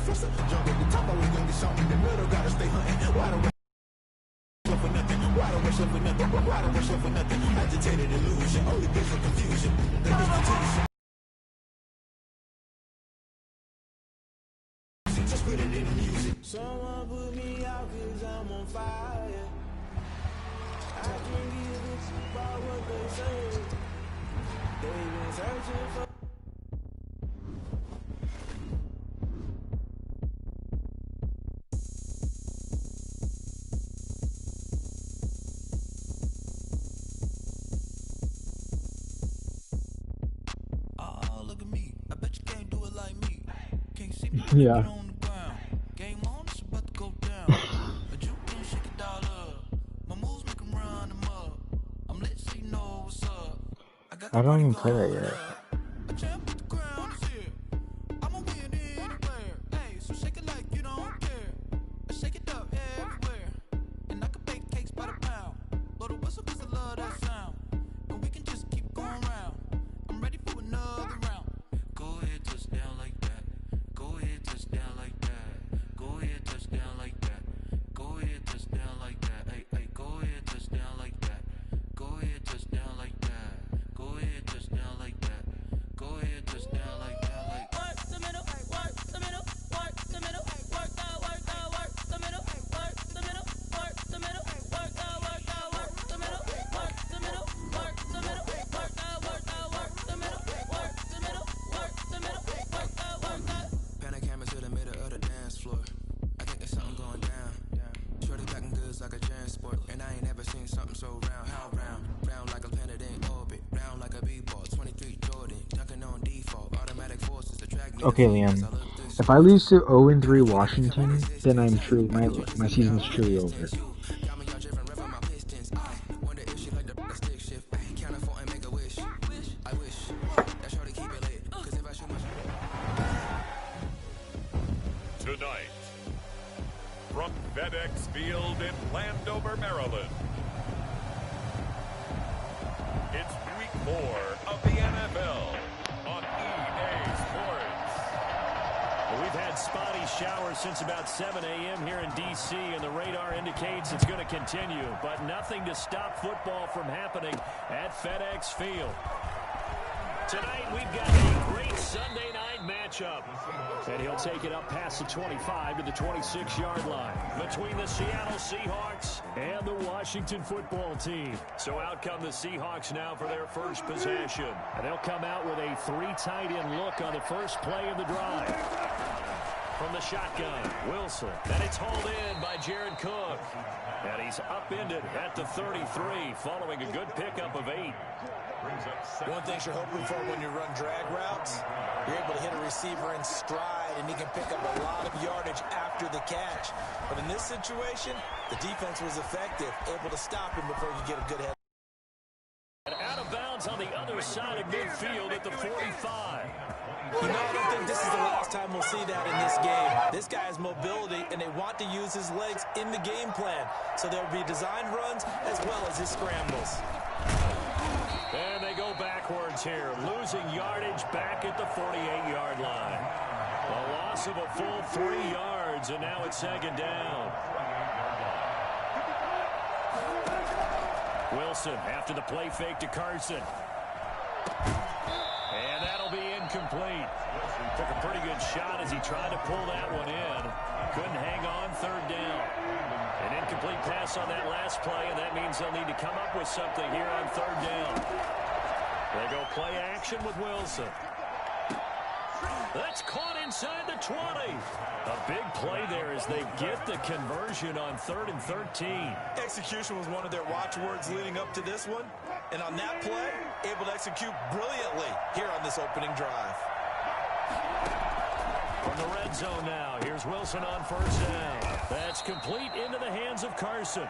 Jump at the top, I was gonna get something in the middle, gotta stay hunting. Why don't for nothing? Why don't rush for nothing? Why don't rush for nothing? Agitated illusion, only been for confusion. The institution. Just put it in the music. Someone put me out 'cause I'm on fire. I can't give a shit about what they say. They've been searching for. Oh, look at me. I bet you can't do it like me. Can't see me Yeah. on the ground. Game on, it's about to go down. But you can shake it all up. My moves make 'em run them up. I'm lit so you know what's up. I don't even play that yet. A champ with the crown is here. I'ma win anywhere. Hey, so shake it like you don't care. I shake it up everywhere. And I can bake cakes by the pound. Blow the whistle 'cause I love that sound. And we can just keep going round. I'm ready for another round. Go ahead, touch down like that. Go ahead, touch down like that. Go ahead, touch down like that. Go ahead, touch down like that. Hey, hey, go ahead, touch down like that. Go ahead, touch down like that. Go ahead, touch down like that. Go ahead, touch down like that. Like work the middle, work the middle, work the middle, work the middle, work the middle, work the middle, work the middle, work the middle, work the middle, work the middle, work the middle, work the middle, work the middle, work the middle, work the. Pan a camera to the middle of the dance floor. I think there's something going down. Shorty packing goods like a transport, and I ain't never seen something so round. How round? Round like a planet in orbit, round like a b-ball. 23 Jordan, dunking on default. Automatic forces attract me. Okay, Liam. If I lose to 0-3 Washington, then I'm truly my season's truly over. Tonight, from FedEx Field in Landover, Maryland, it's week 4 of the NFL on EA Sports. Well, we've had spotty showers since about 7 a.m. here in D.C., and the radar indicates it's going to continue, but nothing to stop football from happening at FedEx Field. Tonight, we've got a great Sunday night matchup. And he'll take it up past the 25 to the 26-yard line between the Seattle Seahawks and the Washington football team. So out come the Seahawks now for their first possession. And they'll come out with a 3 tight end look on the first play of the drive. From the shotgun, Wilson. And it's hauled in by Jared Cook. And he's upended at the 33 following a good pickup of 8. One thing you're hoping for when you run drag routes, you're able to hit a receiver in stride, and he can pick up a lot of yardage after the catch. But in this situation, the defense was effective, able to stop him before he could get a good head. And out of bounds on the other side of midfield at the 45. You know, I don't think this is the last time we'll see that in this game. This guy has mobility, and they want to use his legs in the game plan. So there will be designed runs as well as his scrambles. And they go backwards here, losing yardage back at the 48-yard line. A loss of a full 3 yards, and now it's second down. Wilson after the play fake to Carson. And that'll be incomplete. Took a pretty good shot as he tried to pull that one in. Couldn't hang on, third down. An incomplete pass on that last play, and that means they'll need to come up with something here on third down. They go play action with Wilson. That's caught inside the 20. A big play there as they get the conversion on 3rd and 13. Execution was one of their watchwords leading up to this one. And on that play, able to execute brilliantly here on this opening drive. From the red zone now, here's Wilson on first down. That's complete into the hands of Carson.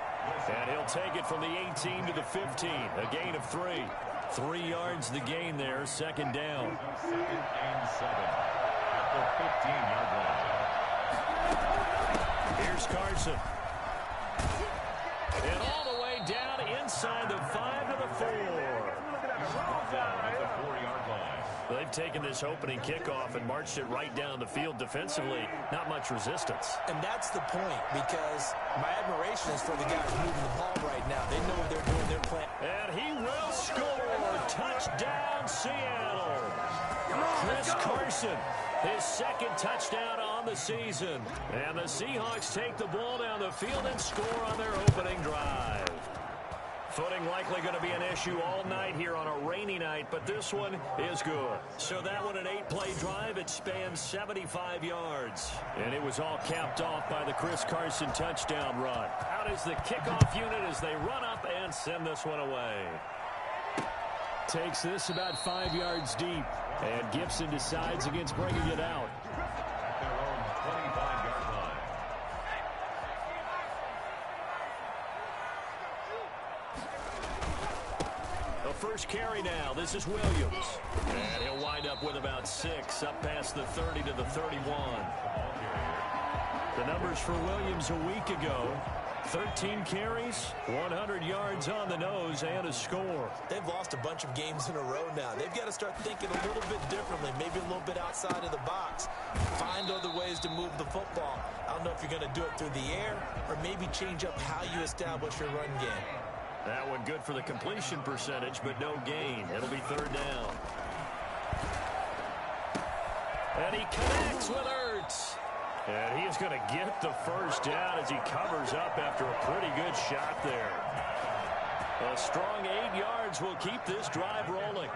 And he'll take it from the 18 to the 15, a gain of 3. 3 yards the gain there, second down. 2nd and 7 at the 15-yard line. Here's Carson. And all the way down inside the 5 to the 4. Down at the 4-yard line. They've taken this opening kickoff and marched it right down the field defensively. Not much resistance. And that's the point, because my admiration is for the guys moving the ball right now. They know what they're doing. They're playing. And he will score. Touchdown, Seattle. Chris Carson, his second touchdown on the season. And the Seahawks take the ball down the field and score on their opening drive. Footing likely going to be an issue all night here on a rainy night, but this one is good. So that one, an 8-play drive. It spans 75 yards. And it was all capped off by the Chris Carson touchdown run. Out is the kickoff unit as they run up and send this one away. Takes this about 5 yards deep. And Gibson decides against bringing it out. Their own 25-yard line. The first carry now. This is Williams. And he'll wind up with about 6, up past the 30 to the 31. The numbers for Williams a week ago: 13 carries, 100 yards on the nose, and a score. They've lost a bunch of games in a row now. They've got to start thinking a little bit differently, maybe a little bit outside of the box. Find other ways to move the football. I don't know if you're going to do it through the air or maybe change up how you establish your run game. That one good for the completion percentage, but no gain. It'll be third down. And he connects with Ertz. And he is going to get the first down as he covers up after a pretty good shot there. A strong 8 yards will keep this drive rolling.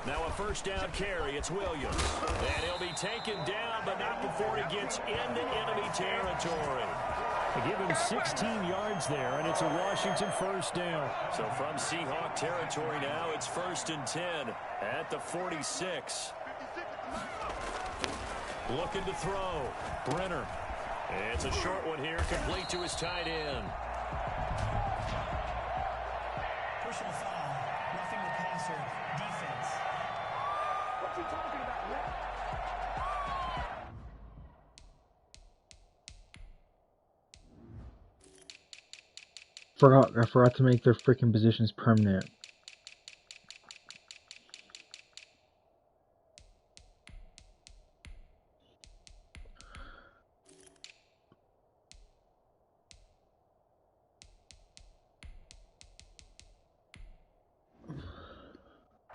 Now a first down carry. It's Williams. And he'll be taken down, but not before he gets into enemy territory. They give him 16 yards there, and it's a Washington first down. So from Seahawk territory now, it's 1st and 10 at the 46. Looking to throw. Brenner. It's a short one here, complete to his tight end. Personal foul. Roughing the passer. Defense. What's he talking about, Rick? I forgot to make their freaking positions permanent.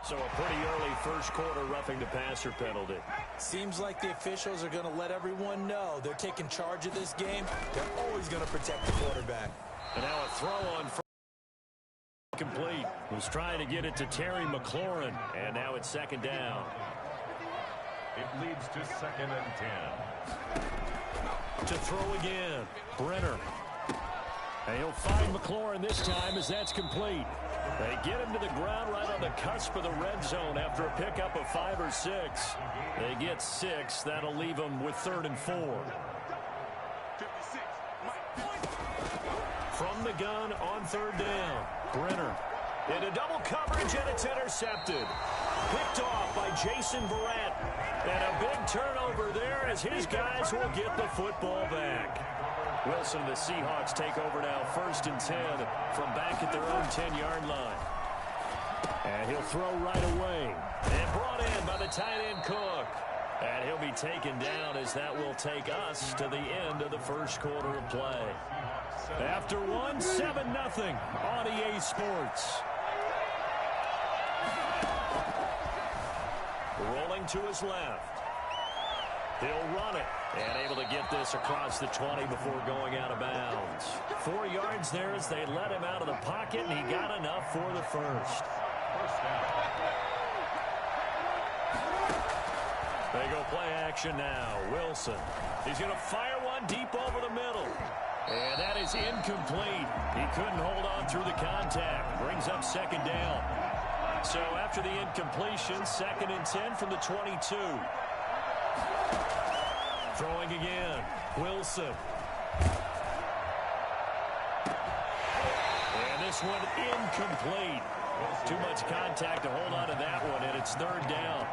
So a pretty early first quarter roughing the passer penalty. Seems like the officials are going to let everyone know they're taking charge of this game. They're always going to protect the quarterback. And now a throw on first. Complete. Was trying to get it to Terry McLaurin. And now it's second down. It leads to 2nd and 10. To throw again. Brenner. And he'll find McLaurin this time as that's complete. They get him to the ground right on the cusp of the red zone after a pickup of 5 or 6. They get 6. That'll leave them with 3rd and 4. From the gun on 3rd down. Brenner into double coverage, and it's intercepted. Picked off by Jason Verrett. And a big turnover there as his guys will get the football back. Wilson and the Seahawks take over now, 1st and 10 from back at their own 10-yard line. And he'll throw right away. And brought in by the tight end Cook. And he'll be taken down as that will take us to the end of the first quarter of play. After 7-0 on EA Sports. Rolling to his left. He'll run it. And able to get this across the 20 before going out of bounds. 4 yards there as they let him out of the pocket, and he got enough for the first. They go play action now. Wilson. He's going to fire one deep over the middle. And that is incomplete. He couldn't hold on through the contact. Brings up second down. So after the incompletion, 2nd and 10 from the 22. Throwing again. Wilson. And this one incomplete. Too much contact to hold on to that one, and it's 3rd down.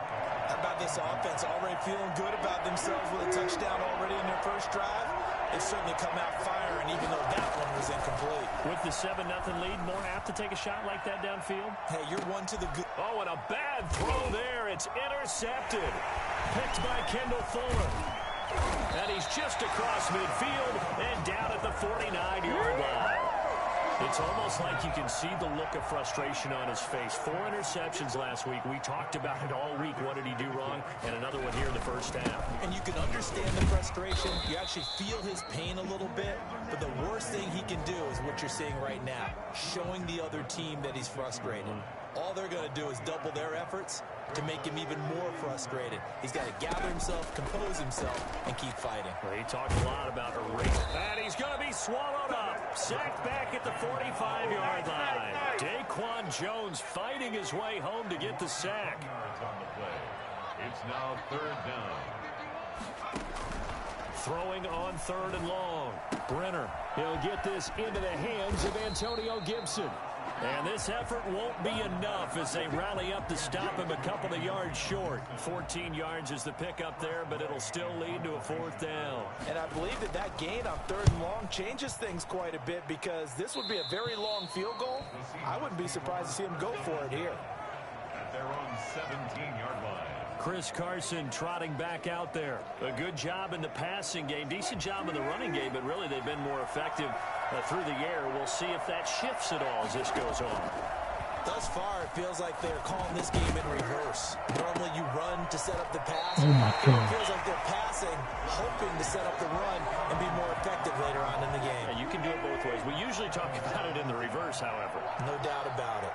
How about this offense already feeling good about themselves with a touchdown already in their first drive? They've certainly come out firing, even though that one was incomplete. With the 7-0 lead, more apt to take a shot like that downfield? Hey, you're one to the good. Oh, and a bad throw there. It's intercepted. Picked by Kendall Fuller. And he's just across midfield and down at the 49-yard line. It's almost like you can see the look of frustration on his face. 4 interceptions last week. We talked about it all week. What did he do wrong? And another one here in the first half. And you can understand the frustration. You actually feel his pain a little bit. But the worst thing he can do is what you're seeing right now, showing the other team that he's frustrated. All they're going to do is double their efforts to make him even more frustrated. He's got to gather himself, compose himself, and keep fighting. Well, he talked a lot about a race. And he's going to be swallowed up. Sacked back at the 45-yard line. Daquan Jones fighting his way home to get the sack. On the play. It's now 3rd down. Throwing on 3rd and long. Brenner. He'll get this into the hands of Antonio Gibson. And this effort won't be enough as they rally up to stop him a couple of yards short. 14 yards is the pickup there, but it'll still lead to a 4th down. And I believe that gain on 3rd and long changes things quite a bit, because this would be a very long field goal. I wouldn't be surprised to see him go for it here. At their own 17-yard line. Chris Carson trotting back out there. A good job in the passing game. Decent job in the running game, but really they've been more effective through the air. We'll see if that shifts at all as this goes on. Thus far, it feels like they're calling this game in reverse. Normally you run to set up the pass. Oh my God. It feels like they're passing, hoping to set up the run and be more effective later on in the game. Yeah, you can do it both ways. We usually talk about it in the reverse, however. No doubt about it.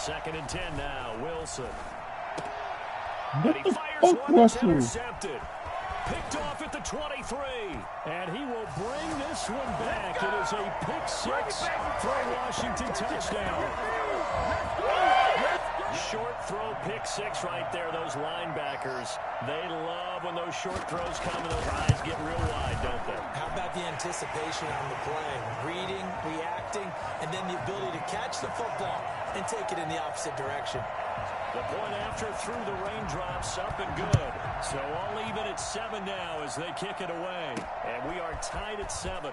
Second and 10 now. Wilson. And he fires one that's intercepted. Picked off at the 23. And he will bring this one back. It is a pick 6 for a Washington touchdown. Short throw, pick 6 right there. Those linebackers, they love when those short throws come and those eyes get real wide, don't they? How about the anticipation on the play? Reading, reacting, and then the ability to catch the football and take it in the opposite direction. The point after through the raindrops, up and good. So all even at 7 now as they kick it away. And we are tied at 7.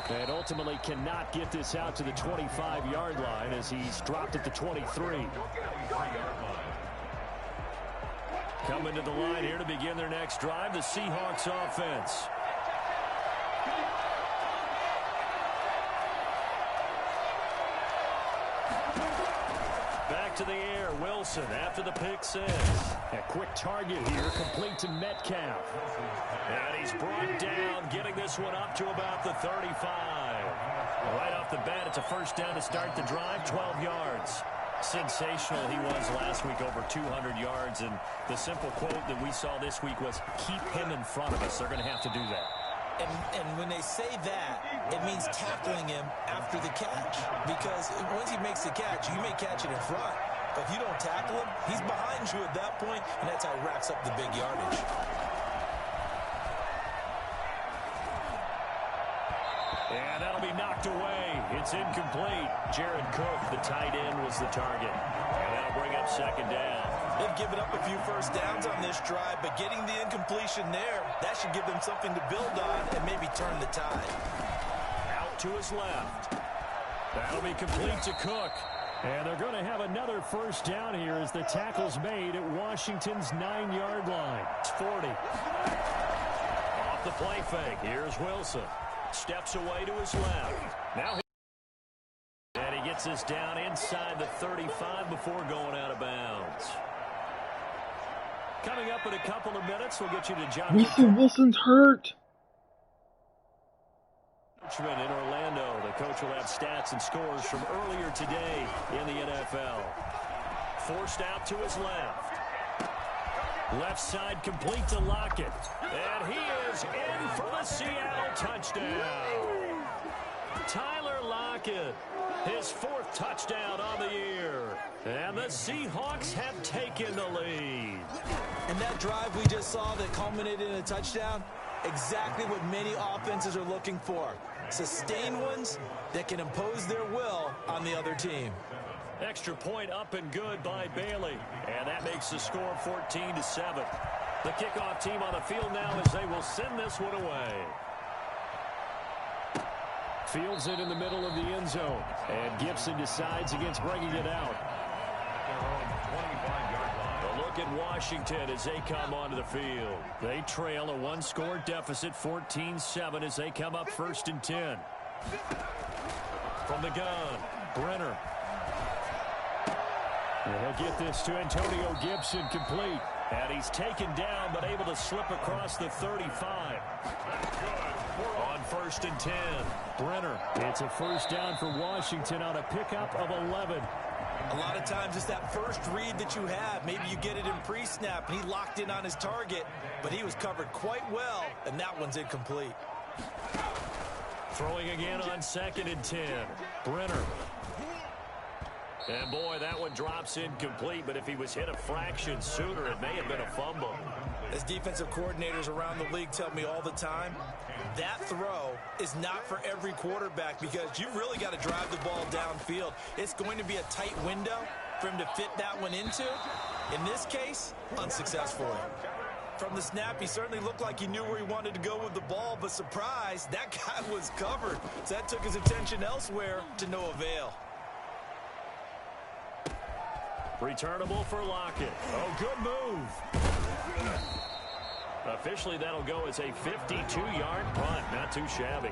And ultimately cannot get this out to the 25-yard line as he's dropped at the 23. Coming to the line here to begin their next drive, the Seahawks offense. Back to the air, Wilson after the pick 6. A quick target here, complete to Metcalf. And he's brought down, getting this one up to about the 35. Right off the bat, it's a first down to start the drive, 12 yards. Sensational he was last week, over 200 yards. And the simple quote that we saw this week was, keep him in front of us. They're going to have to do that. And when they say that, it means tackling him after the catch. Because once he makes the catch, you may catch it in front. But if you don't tackle him, he's behind you at that point, and that's how he racks up the big yardage. And that'll be knocked away. It's incomplete. Jared Cook, the tight end, was the target. And that'll bring up second down. They've given up a few first downs on this drive, but getting the incompletion there, that should give them something to build on and maybe turn the tide. Out to his left. That'll be complete to Cook. And they're going to have another first down here as the tackle's made at Washington's 9-yard line. It's 40. Off the play fake. Here's Wilson. Steps away to his left. Now and he gets this down inside the 35 before going out of bounds. Coming up in a couple of minutes, we'll get you to John. Wilson's hurt. Richmond in Orlando. The coach will have stats and scores from earlier today in the NFL. Forced out to his left. Left side complete to Lockett. And he is in for the Seattle touchdown. Tyler Lockett, his 4th touchdown on the year. And the Seahawks have taken the lead. And that drive we just saw that culminated in a touchdown, exactly what many offenses are looking for. Sustained ones that can impose their will on the other team. Extra point up and good by Bailey. And that makes the score 14-7. The kickoff team on the field now as they will send this one away. Fields it in the middle of the end zone. And Gibson decides against bringing it out. A look at Washington as they come onto the field. They trail a one-score deficit, 14-7, as they come up 1st and 10. From the gun, Brenner. And he'll get this to Antonio Gibson, complete. And he's taken down, but able to slip across the 35. On 1st and 10, Brenner. It's a first down for Washington on a pickup of 11. A lot of times it's that first read that you have. Maybe you get it in pre-snap, and he locked in on his target, but he was covered quite well, and that one's incomplete. Throwing again on 2nd and 10, Brenner. And boy, that one drops incomplete, but if he was hit a fraction sooner, it may have been a fumble. As defensive coordinators around the league tell me all the time, that throw is not for every quarterback because you've really got to drive the ball downfield. It's going to be a tight window for him to fit that one into. In this case, unsuccessfully. From the snap, he certainly looked like he knew where he wanted to go with the ball, but surprise, that guy was covered. So that took his attention elsewhere to no avail. Returnable for Lockett. Oh, good move. Officially, that'll go as a 52-yard punt. Not too shabby.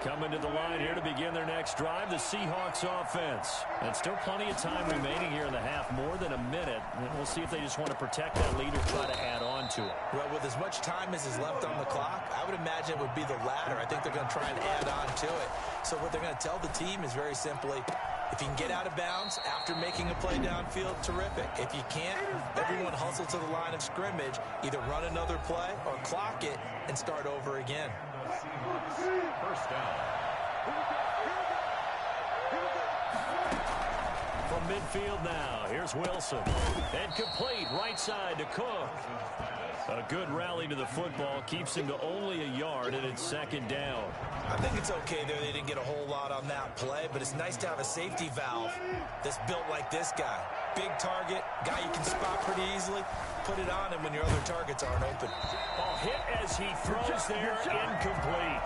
Coming to the line here to begin their next drive, the Seahawks offense. And still plenty of time remaining here in the half, more than a minute. And we'll see if they just want to protect that lead or try to add on to it. Well, with as much time as is left on the clock, I would imagine it would be the latter. I think they're going to try and add on to it. So what they're going to tell the team is very simply, if you can get out of bounds after making a play downfield, terrific. If you can't, everyone hustle to the line of scrimmage, either run another play or clock it and start over again. First down. From midfield now, here's Wilson. And complete, right side to Cook. A good rally to the football, keeps him to only a yard, and it's 2nd down. I think it's okay there. They didn't get a whole lot on that play, but it's nice to have a safety valve that's built like this guy. Big target, guy you can spot pretty easily. Put it on him when your other targets aren't open. Ball hit as he throws there, incomplete.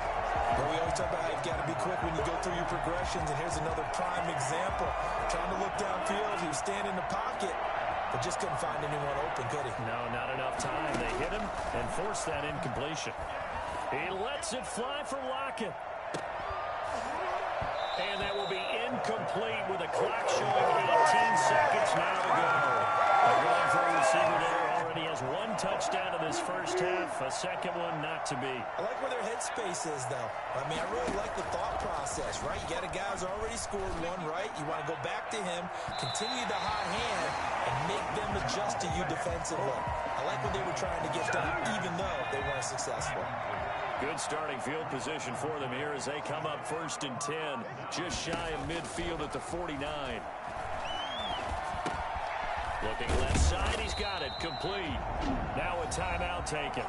But we always talk about how you've got to be quick when you go through your progressions, and here's another prime example. Trying to look downfield, he was standing in the pocket, but just couldn't find anyone open, could he? No, not enough time. They hit him and forced that incompletion. He lets it fly for Lockett. And that will be incomplete with a clock showing 18 seconds now to go. They're going for a receiver there. Already has one touchdown in this first half. A second one not to be. I like where their headspace is, though. I mean, I really like the thought process, right? You got a guy who's already scored one, right? You want to go back to him, continue the hot hand, and make them adjust to you defensively. I like what they were trying to get done, even though they weren't successful. Good starting field position for them here as they come up 1st and 10, just shy of midfield at the 49. Looking left side, he's got it, complete. Now a timeout taken.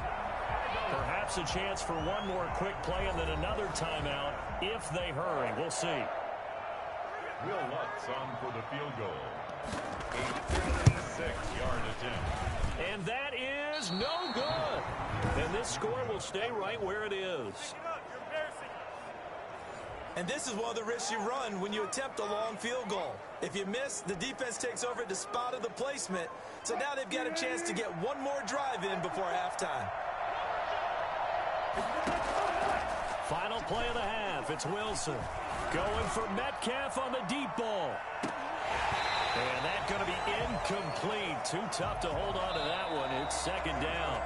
Perhaps a chance for one more quick play and then another timeout if they hurry. We'll see. Will Lutz on for the field goal. A 56-yard attempt. And that is no good. And this score will stay right where it is. And this is one of the risks you run when you attempt a long field goal. If you miss, the defense takes over at the spot of the placement. So now they've got a chance to get one more drive in before halftime. Final play of the half. It's Wilson going for Metcalf on the deep ball. And that's going to be incomplete. Too tough to hold on to that one. It's 2nd down.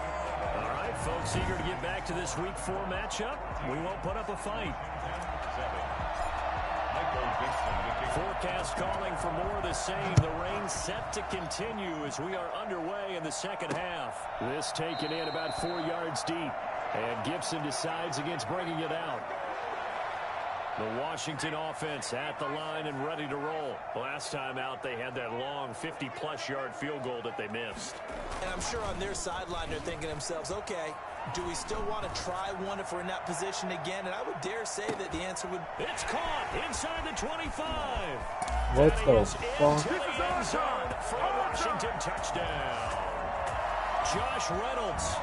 All right, folks, eager to get back to this Week 4 matchup. We won't put up a fight. Forecast calling for more of the same. The rain set to continue as we are underway in the second half. This taken in about 4 yards deep. And Gibson decides against bringing it out. The Washington offense at the line and ready to roll. Last time out, they had that long 50-plus yard field goal that they missed. And I'm sure on their sideline they're thinking to themselves, okay, Do we still want to try one if we're in that position again? And I would dare say that the answer would... It's caught inside the 25. What the fuck? Into the end zone for a Washington touchdown. Josh Reynolds,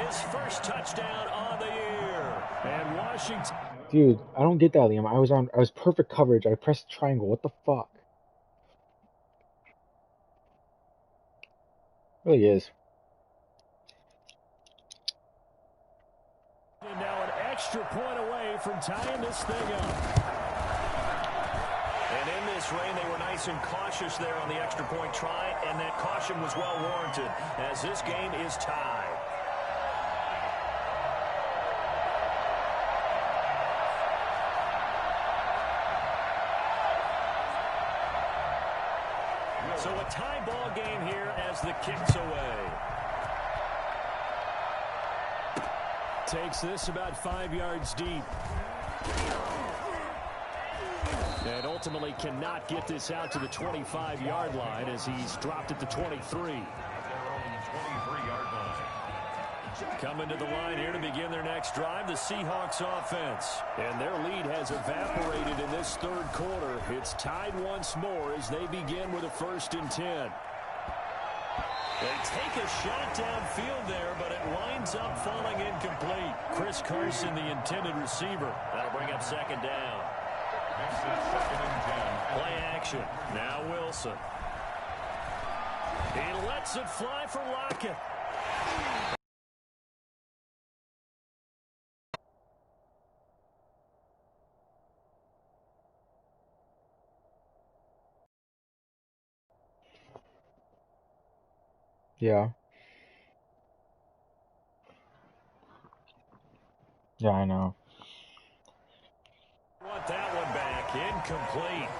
his first touchdown on the year. And Washington... Dude, I don't get that, Liam. I was perfect coverage. I pressed triangle. What the fuck? It really is. And now an extra point away from tying this thing up. And in this rain, they were nice and cautious there on the extra point try, and that caution was well warranted as this game is tied. So a tie ball game here as the kick's away. Takes this about 5 yards deep. And ultimately cannot get this out to the 25-yard line as he's dropped at the 23. Coming to the line here to begin their next drive, the Seahawks offense. And their lead has evaporated in this third quarter. It's tied once more as they begin with a 1st and 10. They take a shot downfield there, but it winds up falling incomplete. Chris Carson, the intended receiver. That'll bring up 2nd down. Next is 2nd and 10. Play action. Now Wilson. He lets it fly for Lockett. Yeah. Yeah, I know. Want that one back. Incomplete.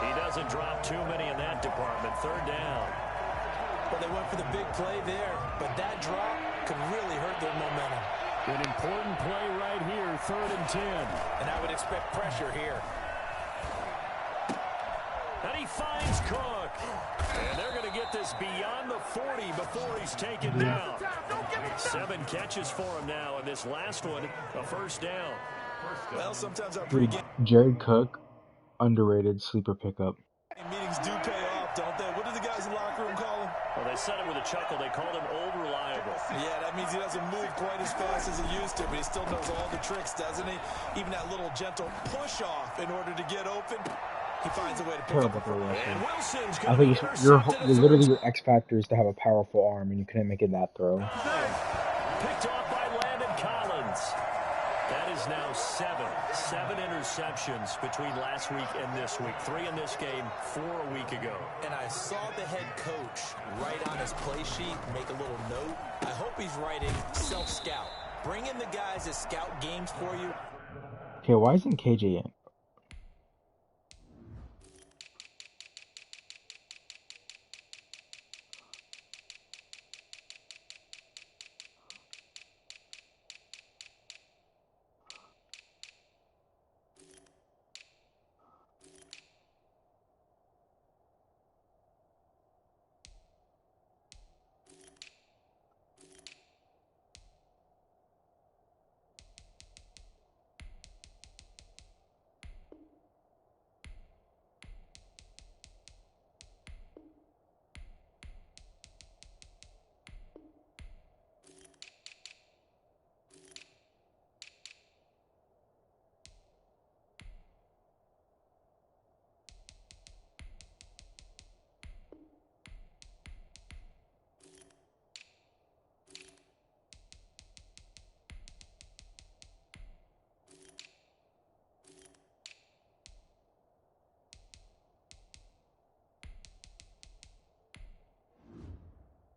He doesn't drop too many in that department. 3rd down. Well, they went for the big play there, but that drop could really hurt their momentum. An important play right here, 3rd and 10. And I would expect pressure here. And he finds Cook. And they're going to get this beyond the 40 before he's taken down. 7 catches for him now, and this last one, a 1st down. Well, sometimes our Dude, pregame Jared Cook, underrated sleeper pickup. meetings do pay off, don't they? What do the guys in the locker room call him? Well, they said it with a chuckle. They called him Old Reliable. Yeah, that means he doesn't move quite as fast as he used to, but he still knows all the tricks, doesn't he? Even that little gentle push-off in order to get open. He finds a way to pick Terrible up. for And Wilson's I going to think be you're intercepted as literally your X factor is to have a powerful arm, and you couldn't make it that throw. picked off by Landon Collins. That is now 7 interceptions between last week and this week. 3 in this game, 4 a week ago. And I saw the head coach write on his play sheet, make a little note. I hope he's writing self-scout. Bring in the guys that scout games for you. Okay, why isn't KJ in?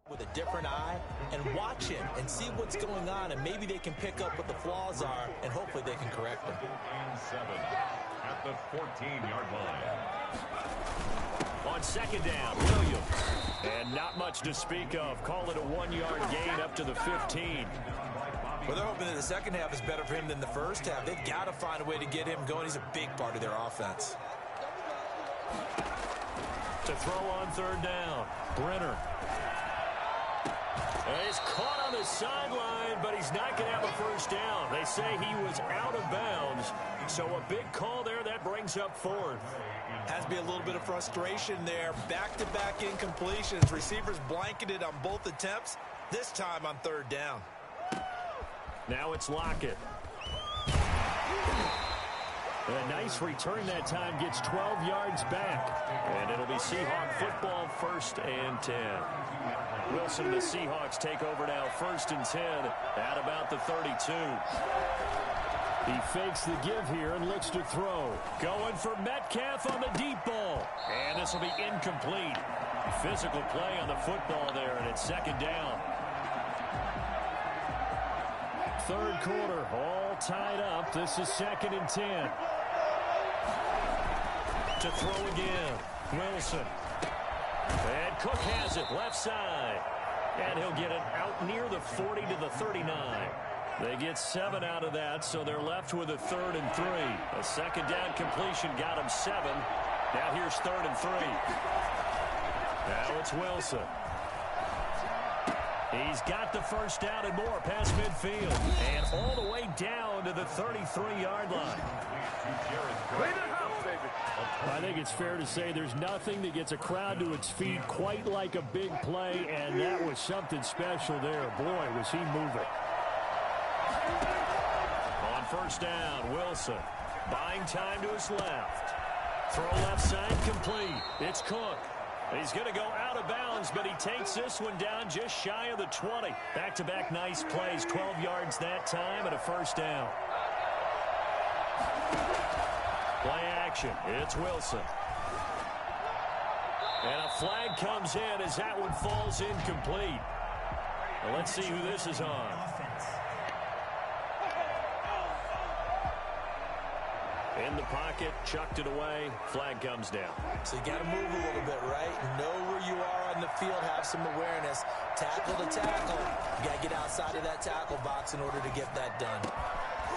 With a different eye and watch him and see what's going on, and maybe they can pick up what the flaws are, and hopefully they can correct them. And 7 at the 14-yard line. On 2nd down, Williams. And not much to speak of. Call it a 1-yard gain up to the 15. Well, they're hoping that the second half is better for him than the first half. They've got to find a way to get him going. He's a big part of their offense. To throw on 3rd down, Brenner. He's caught on the sideline, but he's not going to have a first down. They say he was out of bounds, so a big call there. That brings up fourth. Has to be a little bit of frustration there. Back-to-back incompletions. Receivers blanketed on both attempts, this time on third down. Now it's Lockett. A nice return that time, gets 12 yards back. And it'll be Seahawk football, 1st and 10. Wilson and the Seahawks take over now, 1st and 10 at about the 32. He fakes the give here and looks to throw. Going for Metcalf on the deep ball. And this will be incomplete. Physical play on the football there, and it's 2nd down. 3rd quarter, all tied up. This is 2nd and 10. To throw again, Wilson. And Cook has it, left side. And he'll get it out near the 40 to the 39. They get 7 out of that, so they're left with a 3rd and 3. A 2nd down completion got him 7. Now here's 3rd and 3. Now it's Wilson. He's got the first down and more past midfield. And all the way down to the 33-yard line. I think it's fair to say there's nothing that gets a crowd to its feet quite like a big play, and that was something special there. Boy, was he moving. On 1st down, Wilson buying time to his left. Throw left side complete. It's Cook. He's going to go out of bounds, but he takes this one down just shy of the 20. Back-to-back nice plays, 12 yards that time and a 1st down. Play action. It's Wilson. And a flag comes in as that one falls incomplete. Well, let's see who this is on. In the pocket, chucked it away, flag comes down. So you got to move a little bit, right? Know where you are on the field, have some awareness. Tackle to tackle. You got to get outside of that tackle box in order to get that done.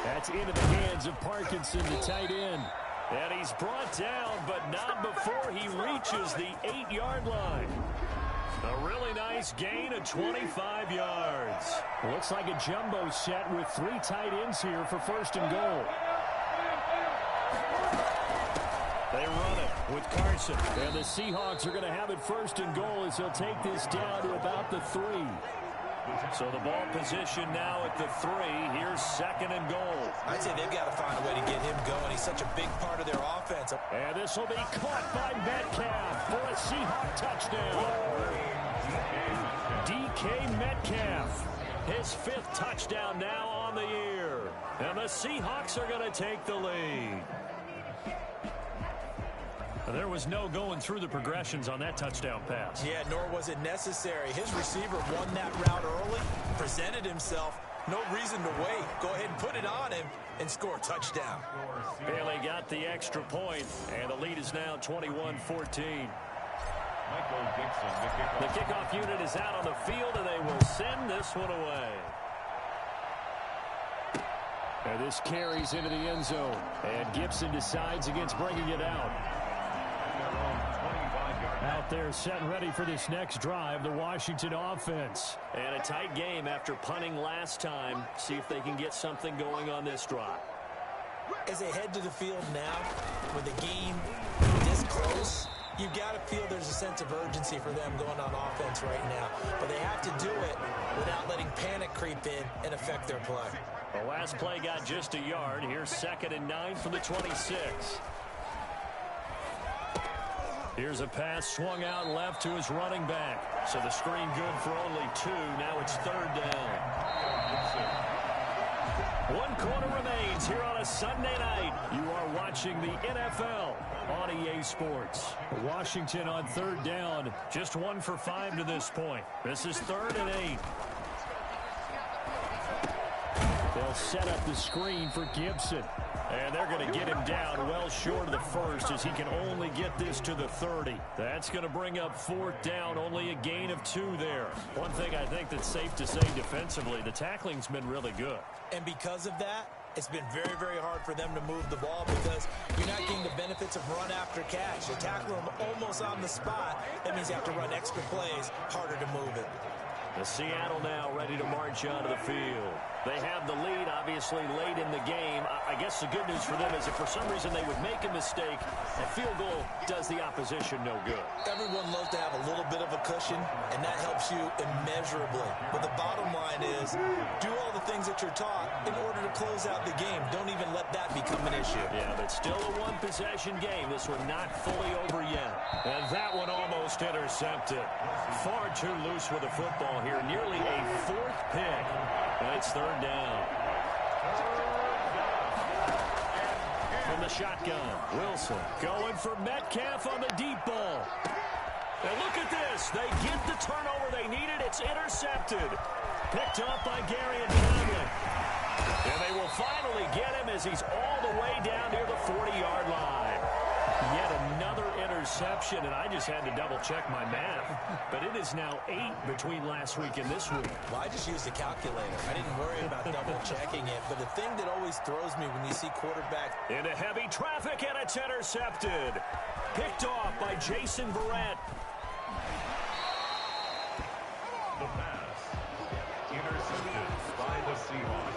That's into the hands of Parkinson, the tight end. And he's brought down, but not before he reaches the 8-yard line. A really nice gain of 25 yards. Looks like a jumbo set with 3 tight ends here for 1st and goal. They run it with Carson. And the Seahawks are going to have it 1st and goal as they'll take this down to about the 3. So the ball position now at the 3. Here's 2nd and goal. I'd say they've got to find a way to get him going. He's such a big part of their offense. And this will be caught by Metcalf for a Seahawk touchdown. DK Metcalf, his 5th touchdown now on the year. And the Seahawks are going to take the lead. There was no going through the progressions on that touchdown pass. Yeah, nor was it necessary. His receiver won that route early, presented himself. No reason to wait. Go ahead and put it on him and score a touchdown. Bailey got the extra point, and the lead is now 21-14. The kickoff unit is out on the field, and they will send this one away. And this carries into the end zone, and Gibson decides against bringing it out. Out there set and ready for this next drive, the Washington offense. And a tight game after punting last time. See if they can get something going on this drive. As they head to the field now, with the game this close, you've got to feel there's a sense of urgency for them going on offense right now. But they have to do it without letting panic creep in and affect their play. The last play got just a yard. Here's 2nd and 9 from the 26. Here's a pass swung out left to his running back. So the screen good for only 2. Now it's 3rd down. 1 quarter remains here on a Sunday night. You are watching the NFL on EA Sports. Washington on 3rd down. Just 1 for 5 to this point. This is 3rd and 8. They'll set up the screen for Gibson. And they're going to get him down well short of the 1st as he can only get this to the 30. That's going to bring up 4th down, only a gain of 2 there. One thing I think that's safe to say defensively, the tackling's been really good. And because of that, it's been very, very hard for them to move the ball because you're not getting the benefits of run after catch. You tackle them almost on the spot. That means you have to run extra plays, harder to move it. The Seattle now ready to march onto the field. They have the lead, obviously, late in the game. I guess the good news for them is if for some reason they would make a mistake, a field goal does the opposition no good. Everyone loves to have a little bit of a cushion, and that helps you immeasurably. But the bottom line is, do all the things that you're taught in order to close out the game. Don't even let that become an issue. Yeah, but still a one-possession game. This one not fully over yet. And that one almost intercepted. Far too loose with the football here. Nearly a fourth pick. And it's third down. From the shotgun, Wilson going for Metcalf on the deep ball. And look at this. They get the turnover they needed. It's intercepted. Picked up by Gary and Conley. And they will finally get him as he's all the way down near the 40-yard line. Yet another interception, and I just had to double-check my math. But it is now 8 between last week and this week. Well, I just used a calculator. I didn't worry about double-checking it. But the thing that always throws me when you see quarterbacks into heavy traffic, and it's intercepted. Picked off by Jason Verrett. The pass. Intercepted by the Seahawks.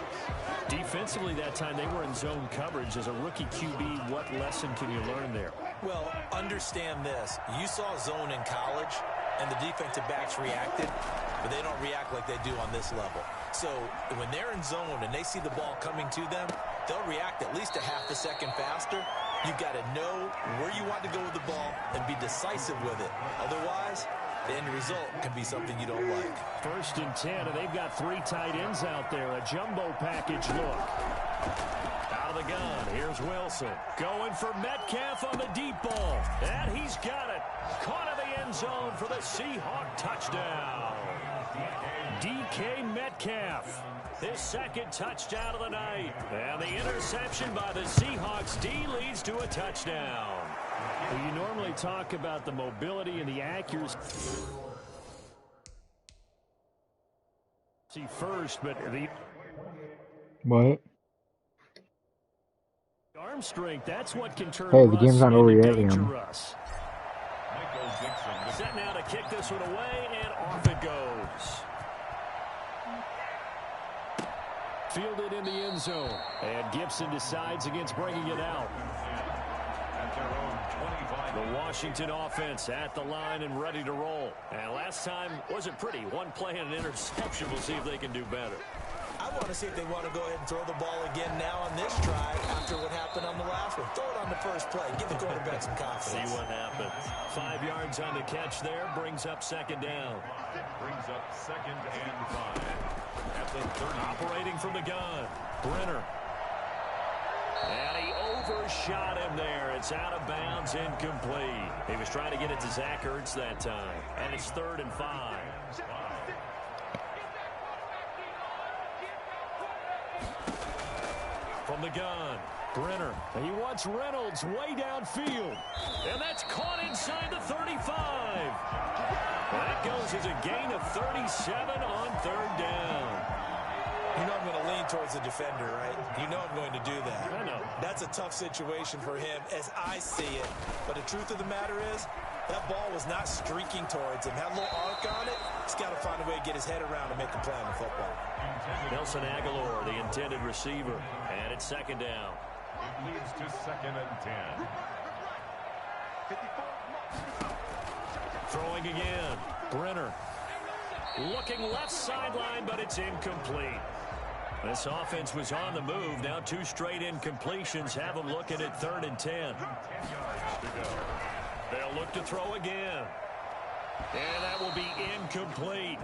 Defensively that time, they were in zone coverage. As a rookie QB, what lesson can you learn there? Well, understand this. You saw zone in college, and the defensive backs reacted, but they don't react like they do on this level. So when they're in zone and they see the ball coming to them, they'll react at least a half a second faster. You've got to know where you want to go with the ball and be decisive with it. Otherwise, the end result can be something you don't like. 1st and 10, and they've got 3 tight ends out there. A jumbo package look. Out of the gun, here's Wilson. Going for Metcalf on the deep ball. And he's got it. Caught in the end zone for the Seahawk touchdown. DK Metcalf. His 2nd touchdown of the night. And the interception by the Seahawks D leads to a touchdown. Well, you normally talk about the mobility and the accuracy first, but the arm strength, that's what can turn Hey, the game's not over yet, Liam. dangerous. Set now to kick this one away, and off it goes. Fielded in the end zone, and Gibson decides against bringing it out. The Washington offense at the line and ready to roll. And last time wasn't pretty. One play and an interception. We'll see if they can do better. I want to see if they want to go ahead and throw the ball again now on this try after what happened on the last one. Throw it on the first play. Give the quarterback some confidence. See what happens. 5 yards on the catch there. Brings up 2nd down. Brings up 2nd and 5. At the 30. Operating from the gun. Brenner. And he overshot him there. It's out of bounds, incomplete. He was trying to get it to Zach Ertz that time. And it's 3rd and 5. From the gun, Brenner. He wants Reynolds way downfield. And that's caught inside the 35. That goes as a gain of 37 on 3rd down. You know I'm going to lean towards the defender, right? You know I'm going to do that. I know. That's a tough situation for him as I see it. But the truth of the matter is, that ball was not streaking towards him. Had a little arc on it. He's got to find a way to get his head around and make a play on the football. Nelson Aguilar, the intended receiver. And it's 2nd down. It leads to 2nd and 10. Throwing again. Brenner. Looking left sideline, but it's incomplete. This offense was on the move. Now 2 straight incompletions have them looking at 3rd and 10. They'll look to throw again. And that will be incomplete.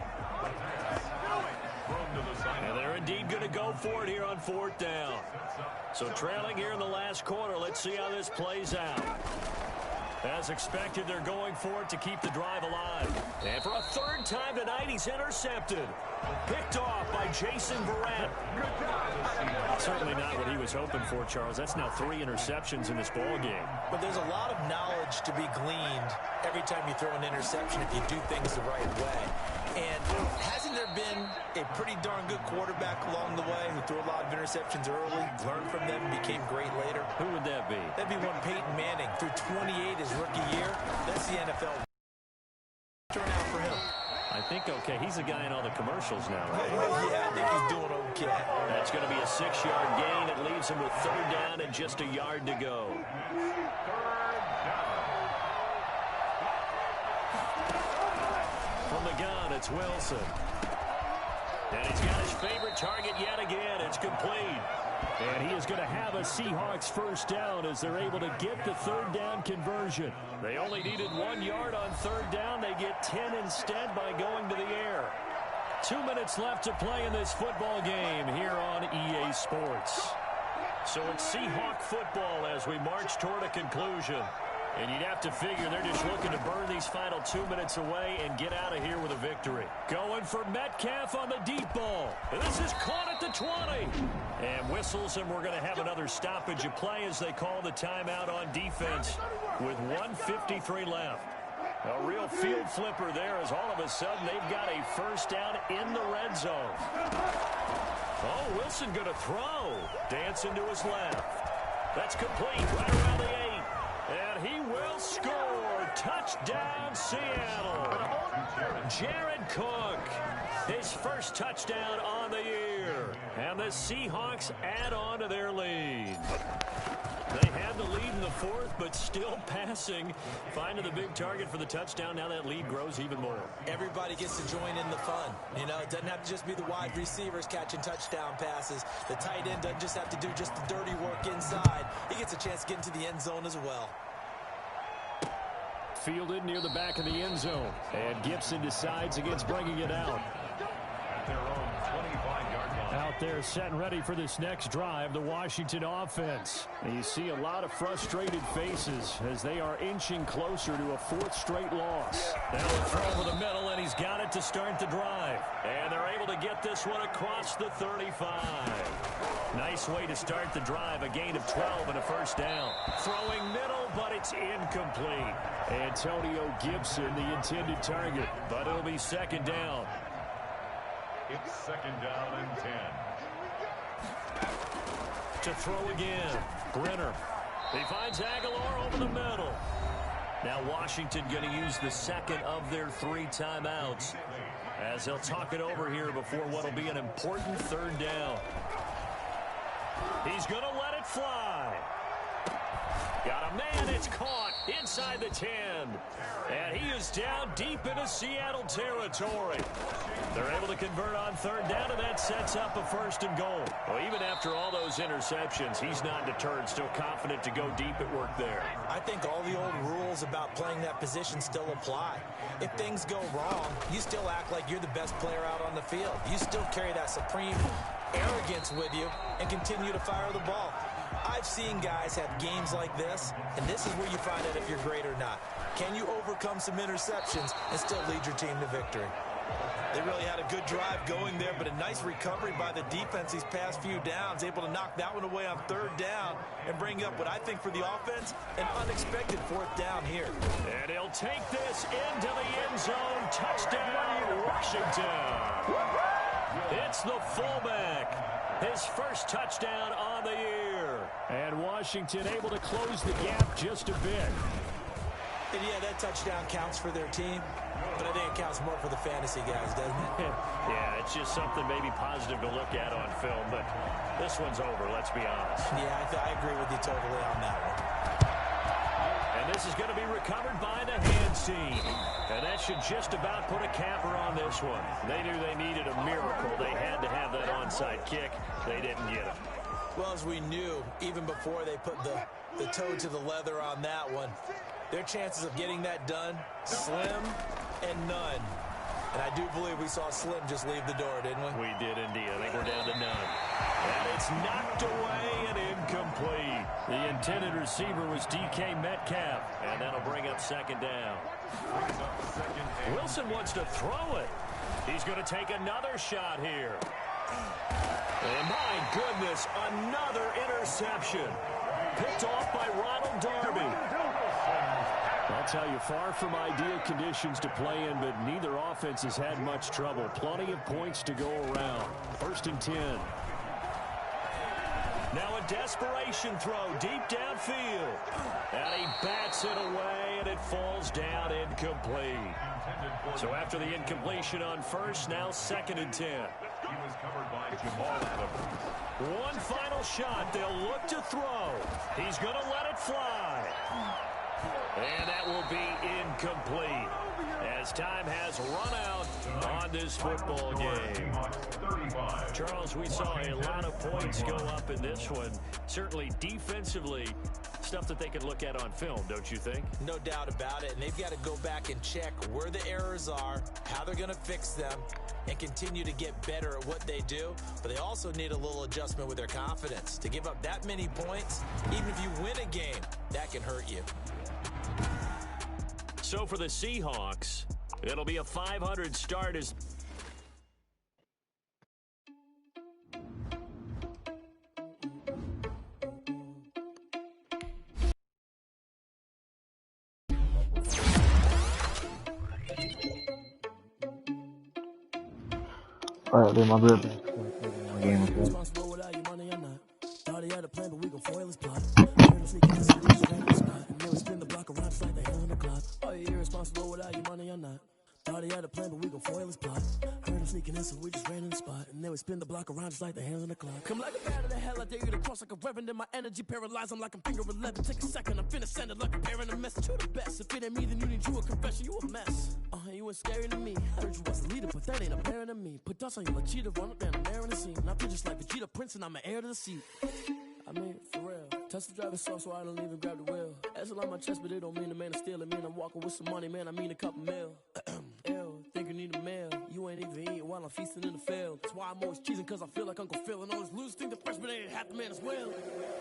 And they're indeed going to go for it here on 4th down. So trailing here in the last quarter. Let's see how this plays out. As expected, they're going for it to keep the drive alive. And for a 3rd time tonight, he's intercepted. Picked off by Jason Verrett. Certainly not what he was hoping for, Charles. That's now 3 interceptions in this ball game. But there's a lot of knowledge to be gleaned every time you throw an interception if you do things the right way. And hasn't there been a pretty darn good quarterback along the way who threw a lot of interceptions early, learned from them, became great later? Who would that be? That'd be one Peyton Manning. Through 28 his rookie year. That's the NFL. Turn out for him. I think okay. He's the guy in all the commercials now, right? Yeah, I think he's doing okay. That's going to be a 6-yard gain. It leaves him with 3rd down and just a yard to go. From the gun, it's Wilson. And he's got his favorite target yet again. It's complete. And he is going to have a Seahawks 1st down as they're able to get the 3rd down conversion. They only needed 1 yard on 3rd down. They get 10 instead by going to the air. 2 minutes left to play in this football game here on EA Sports. So it's Seahawk football as we march toward a conclusion. And you'd have to figure they're just looking to burn these final 2 minutes away and get out of here with a victory. Going for Metcalf on the deep ball. And this is caught at the 20. And whistles, and we're going to have another stoppage of play as they call the timeout on defense with 1:53 left. A real field flipper there as all of a sudden they've got a 1st down in the red zone. Oh, Wilson going to throw. Dancing to his left. That's complete right around the 8. And he will score. Touchdown, Seattle. Jared Cook, his 1st touchdown on the year. And the Seahawks add on to their lead. They had the lead in the 4th, but still passing. Finding the big target for the touchdown. Now that lead grows even more. Everybody gets to join in the fun. You know, it doesn't have to just be the wide receivers catching touchdown passes. The tight end doesn't just have to do just the dirty work inside. He gets a chance to get into the end zone as well. Fielded near the back of the end zone. And Gibson decides against bringing it out. Their own 25-yard line. Out there set and ready for this next drive, the Washington offense. And you see a lot of frustrated faces as they are inching closer to a 4th straight loss. Now a throw over the middle, and he's got it to start the drive. And they're able to get this one across the 35. Nice way to start the drive, a gain of 12 and a 1st down. Throwing middle, but it's incomplete. Antonio Gibson, the intended target, but it'll be 2nd down. It's 2nd down and 10. To throw again, Brenner. He finds Aguilar over the middle. Now Washington going to use the 2nd of their 3 timeouts as they'll talk it over here before what will be an important 3rd down. He's going to let it fly. Got a man, it's caught inside the 10. And he is down deep into Seattle territory. They're able to convert on 3rd down, and that sets up a 1st and goal. Well, even after all those interceptions, he's not deterred, still confident to go deep at work there. I think all the old rules about playing that position still apply. If things go wrong, you still act like you're the best player out on the field. You still carry that supreme arrogance with you and continue to fire the ball. I've seen guys have games like this, and this is where you find out if you're great or not. Can you overcome some interceptions and still lead your team to victory? They really had a good drive going there, but a nice recovery by the defense these past few downs, able to knock that one away on 3rd down and bring up what I think for the offense, an unexpected 4th down here. And he'll take this into the end zone. Touchdown, Washington. It's the fullback. His 1st touchdown on the year. And Washington able to close the gap just a bit. And yeah, that touchdown counts for their team, but I think it counts more for the fantasy guys, doesn't it? Yeah, it's just something maybe positive to look at on film, but this one's over, let's be honest. Yeah, I agree with you totally on that one. And this is going to be recovered by the hands team. And that should just about put a capper on this one. They knew they needed a miracle. They had to have that onside kick. They didn't get it. Well, as we knew, even before they put the toe to the leather on that one, their chances of getting that done, slim and none. And I do believe we saw Slim just leave the door, didn't we? We did indeed. I think we're down to none. And it's knocked away and incomplete. The intended receiver was DK Metcalf. And that'll bring up 2nd down. Wilson wants to throw it. He's going to take another shot here. And my goodness, another interception. Picked off by Ronald Darby. I'll tell you, far from ideal conditions to play in, but neither offense has had much trouble. Plenty of points to go around. 1st and 10. Now a desperation throw deep downfield. And he bats it away, and it falls down incomplete. So after the incompletion on first, now 2nd and 10. He was covered by Jamal Adams. One final shot. They'll look to throw. He's going to let it fly. And that will be incomplete as time has run out on this football game. Charles, we saw a lot of points go up in this one. Certainly defensively, stuff that they can look at on film, don't you think? No doubt about it. And they've got to go back and check where the errors are, how they're going to fix them, and continue to get better at what they do. But they also need a little adjustment with their confidence. To give up that many points, even if you win a game, that can hurt you. So for the Seahawks, it'll be a 500 start as Alright, then my birthday. Game of it. Irresponsible without your money or not. Thought he had a plan, but we gon' foil his plot. Heard him sneaking in, so we just ran in the spot. And then we spin the block around just like the hands on the clock. Come like a bat of the hell, I dare you to cross like a reverend. And my energy paralyzed, I'm like I'm finger 11. Take a second, I'm finna send it like a bear in a message. You the best, if it ain't me, then you need you a confession. You a mess, you ain't scary to me. Heard you was a leader, but that ain't apparent to me. Put dust on you like cheetah, run up down the air in the scene. And I feel just like Vegeta Prince, and I'm an heir to the seat. I mean, for real. Touch the driver's soft so I don't even grab the wheel. That's on my chest, but it don't mean the man is stealing. Mean I'm walking with some money, man, I mean a couple mil. Ew, think you need a meal. You ain't even eating while I'm feasting in the field. That's why I'm always cheesing, cause I feel like Uncle Phil. And all those losers think the freshman ain't half the man as well.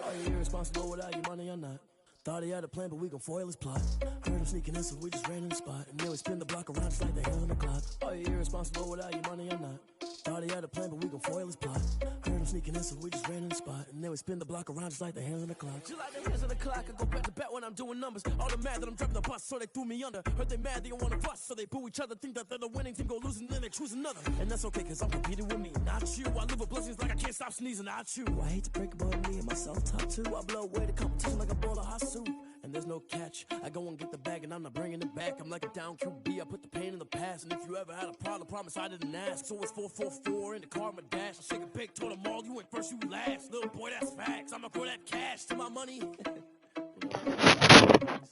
Are you irresponsible without your money or not? Thought he had a plan, but we gon' foil his plot. Heard him sneaking in, so we just ran in the spot. And then we spin the block around just like the hands on the clock. Are you irresponsible without your money or not? Thought he had a plan, but we gon' foil his plot. Heard him sneaking in, so we just ran in the spot. And then we spin the block around just like the hands on the clock. Just like the hands on the clock, I go back to back when I'm doing numbers. All the mad that I'm driving the bus, so they threw me under. Heard they mad, they don't wanna bust, so they boo each other. Think that they're the winning team, go losing, then they choose another. And that's okay, cause I'm competing with me, not you. I live with blessings like I can't stop sneezing, not you. I hate to break it, but me and myself top two. I blow away the competition like a bowl of hot soup. And there's no catch. I go and get the bag and I'm not bringing it back. I'm like a down QB, I put the pain in the past. And if you ever had a problem, promise I didn't ask. So it's 444 in the car, my dash. I shake a big, told them all, you went first, you last. Little boy, that's facts. I'ma throw that cash to my money.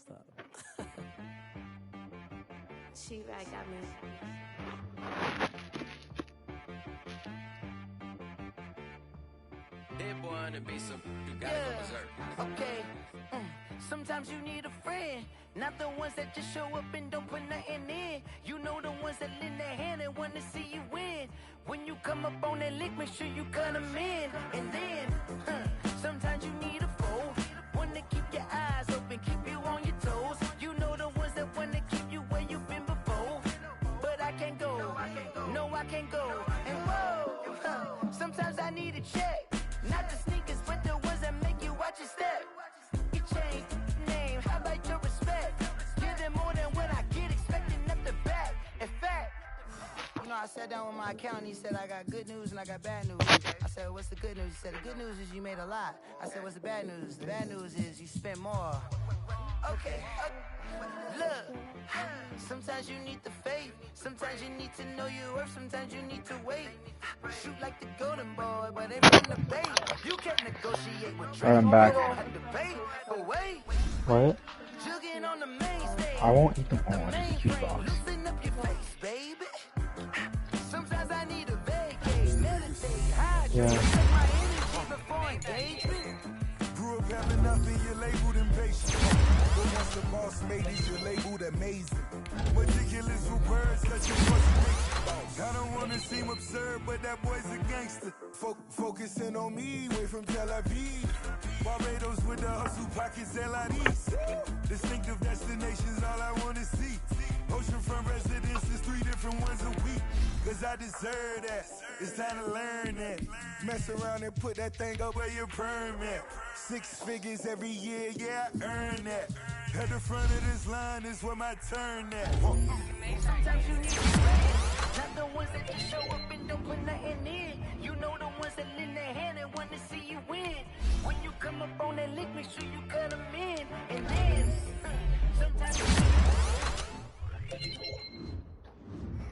Stop. She right, got me. Dead boy on the beat, so you gotta go berserk. Okay. Sometimes you need a friend, not the ones that just show up and don't put nothing in. You know the ones that lend their hand and want to see you win. When you come up on that lick, make sure you cut them in. And then, sometimes you need a foe, one to keep your eyes open, keep you on your toes. You know the ones that want to keep you where you've been before. But I can't go, no I can't go. And whoa, sometimes I need a check, not the sneakers, but the ones that make you watch your step. Change name, how about your respect? Give them more than what I get, expecting up the back. In fact, you know, I sat down with my accountant, he said I got good news and I got bad news. I said, what's the good news? He said, the good news is you made a lot. I said, what's the bad news? The bad news is you spent more. Okay, look, sometimes you need the faith, sometimes you need to know your worth, sometimes you need to wait. Shoot like the golden boy, but ain't from the bait. You can't negotiate with Drake, I'm back. you don't have to pay. But wait, What? jugging on the main stage. I won't eat them all. It's too soft. Loosen up your face, baby. Sometimes I need a vacate, meditate, hydrate, check my energy before engagement. Grew up having nothing, you're labeled impatient. But once the boss made it, you're labeled amazing. Ridiculous with words, cause you're frustrated. I don't wanna seem absurd, but that boy's a gangster. Focusing on me, way from Tel Aviv. Barbados with the hustle pockets, LIDs. Distinctive destinations, all I wanna see. Oceanfront residences, 3 different ones a week. Cause I deserve that, it's time to learn that. Mess around and put that thing up where your permit. 6 figures every year, yeah, I earn that. At the front of this line is where my turn at. Sometimes you need a friend, Not the ones that just show up and don't put nothing in. You know the ones that lend their hand and want to see you win. When you come up on that lick, make sure you cut them in. And then, sometimes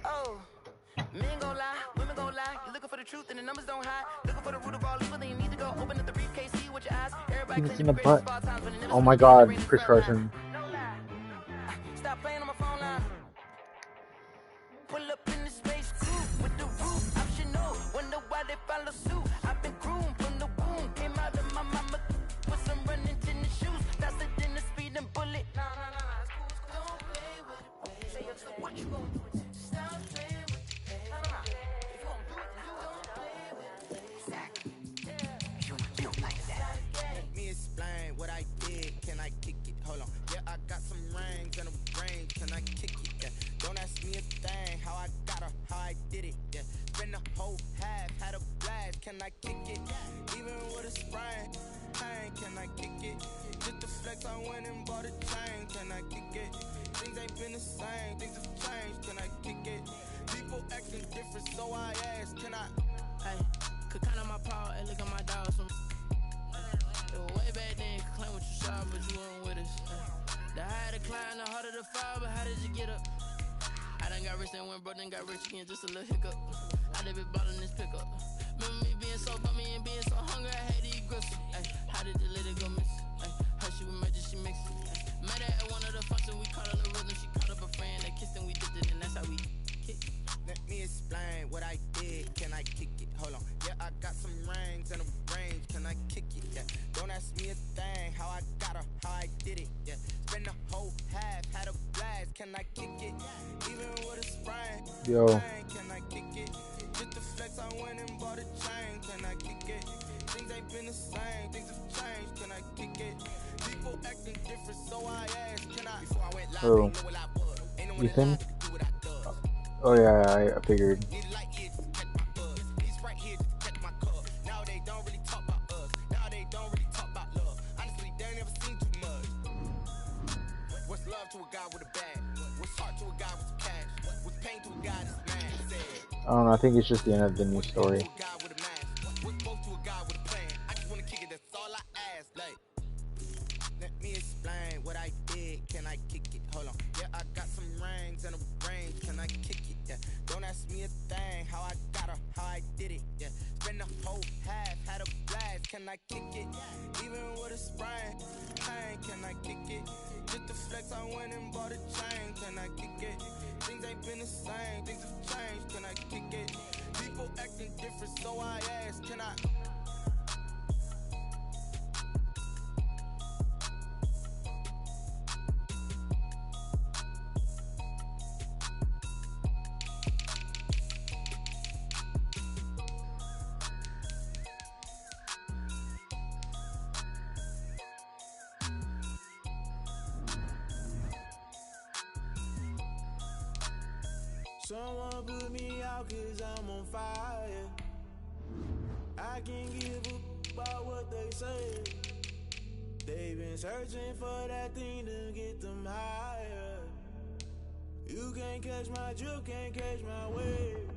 oh, men gon' lie, women gon' lie. You looking for the truth and the numbers don't hide. Looking for the root of all evil, then you need to go open up the briefcase, see with your eyes. Everybody Penis in the butt. Oh my God, Chris Carson. Stop playing on my phone line. Pull up in the space coupe with the roof optional. Wonder why they follow suit. I've been groomed from the womb. Came out of my mama with some running tennis shoes. Faster than the speeding bullet. Nah, don't play with it. Say what you gon' do? Stop playing with it. If you gon' do it, you don't play with it. Exactly. You don't like that. Let me explain what I did. Can I kick it? Hold on. Yeah, I got some rings and a range. Can I kick it? Yeah. Don't ask me a thing. How I got her, how I did it. Yeah. Spend the whole half, had a blast. Can I kick it? Even with a sprain. Pain, can I kick it? Just the flex, I went and bought a chain. Can I kick it? Things ain't been the same. Things have changed. Can I kick it? People acting different, so I ask. Can I? Hey, could count on my power and look at my dogs. Way back then, could claim what you saw, but you weren't with us. The higher the climb, the harder the fall, but how did you get up? I done got rich and went broke, then got rich again, just a little hiccup. I done been ballin' this pickup. Remember me being so bummy and being so hungry, I had to eat gristle. How did the lady go miss? How she was magic, she mixed it. Met her at one of the functions, we caught her the rhythm. She caught up a friend, they kissed and we dipped it, and that's how we kicked it. Let me explain what I did. Can I kick it? Hold on. Yeah, I got some rings and a range. Can I kick it? Yeah. Don't ask me a thing. How I got her, how I did it. Yeah. Spend the whole half, had a blast. Can I kick it? Even with a sprain. Yo. Can I kick it? Just the flex, I went and bought a chain. Can I kick it? Things ain't been the same. Things have changed. Can I kick it? People acting different, so I asked. Can I? Before I went live, Oh. Ethan? Oh yeah, I figured. What's love to a guy with a bag? What's heart to a guy with some cash? What's pain to a guy that's mad? I don't know, I think it's just the end of the new story. What's both to a guy with a plan? I just wanna kick it, that's all I ask. Like, let me explain what I did. Can I kick it? Hold on. Yeah, I got some rings and a range. Can I kick it? Yeah. Don't ask me a thing. How I got her, how I did it. Yeah. Spend the whole half, had a blast. Can I kick it? Even with a sprain. Pain, can I kick it? Just the flex, I went and bought a chain. Can I kick it? Things ain't been the same. Things have changed. Can I kick it? People acting different, so I ask. Can I? Someone put me out cause I'm on fire. I can't give a about what they say. They've been searching for that thing to get them higher. You can't catch my drift, can't catch my wave.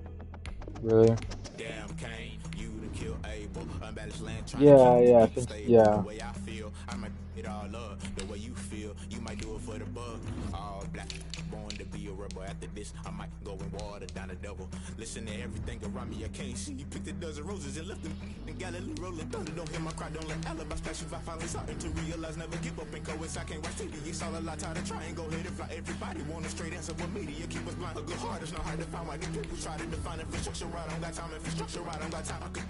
Really? Damn Kane, you done kill Abel. Unbalanced land trying Yeah, I think, yeah. The way I feel, I might it all up. The way you feel, you might do it for the bug. All black, born to be a rebel. After this, I might go and water down the double. Listen to everything around me, I can't see. Picked a dozen roses and left them in Galilee rolling thunder. Don't hear my cry, don't let alibis pass you. I finally starting to realize, never give up and coincide. I can't watch TV, it's all a lot. Tired of trying, go ahead and fly. Everybody want a straight answer, but media keep us blind. A good heart is not hard to find. Why the people try to define infrastructure right? I don't got time, infrastructure right? I don't got time. I could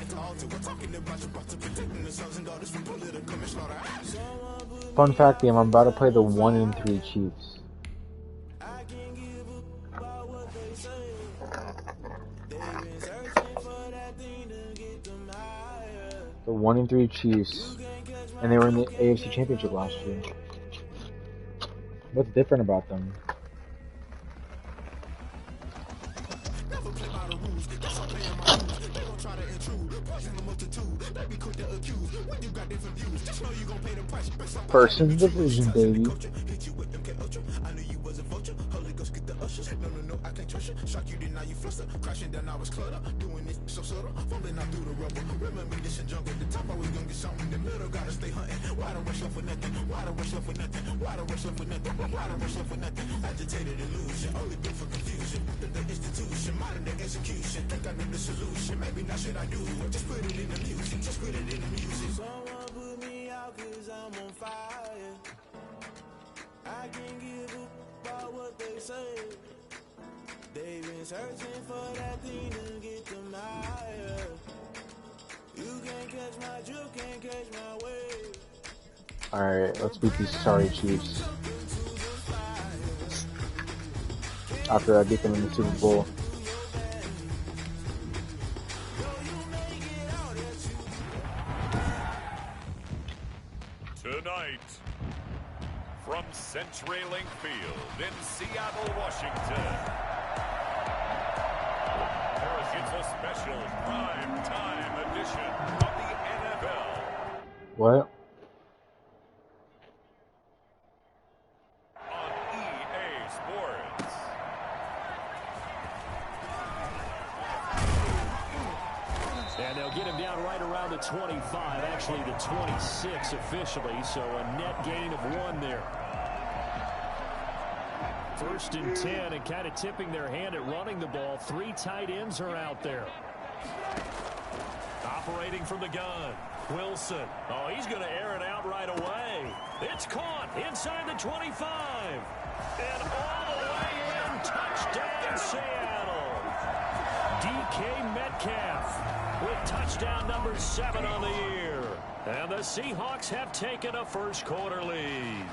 we're talking about your to protecting the sons and daughters from political manslaughter. Fun fact, I'm about to play the 1-3 Chiefs. The 1-3 Chiefs, and they were in the AFC Championship last year. What's different about them? Person division, baby. motion. Shock you, then now you fluster. Crashing down, I was clutter. Doing this so subtle. Fumbling out through the rubber. Remember me, this and junk at the top. Always gonna get something in the middle. Gotta stay hunting. Why the rush up for nothing? Why the rush up for nothing? Why the rush up for nothing? Why the rush up for nothing? Agitated illusion. Only built for confusion. The institution. Modern day execution. Think I know the solution. Maybe not should I do it. Just put it in the music. Just put it in the music. Someone put me out 'cause I'm on fire. I can't give up about what they say. They've been searching for that thing to get them higher. You can't catch my drift, can't catch my wave. Alright, let's beat these sorry Chiefs. After I beat them in the Super Bowl. Tonight, from CenturyLink Field in Seattle, Washington, it's a special prime time edition of the NFL. What? On EA Sports. And they'll get him down right around the 25, actually the 26 officially, so a net gain of 1 there. 1st and 10, and kind of tipping their hand at running the ball. 3 tight ends are out there. Operating from the gun, Wilson. Oh, he's going to air it out right away. It's caught inside the 25. And all the way in, touchdown Seattle. DK Metcalf with touchdown number 7 on the year. And the Seahawks have taken a first-quarter lead.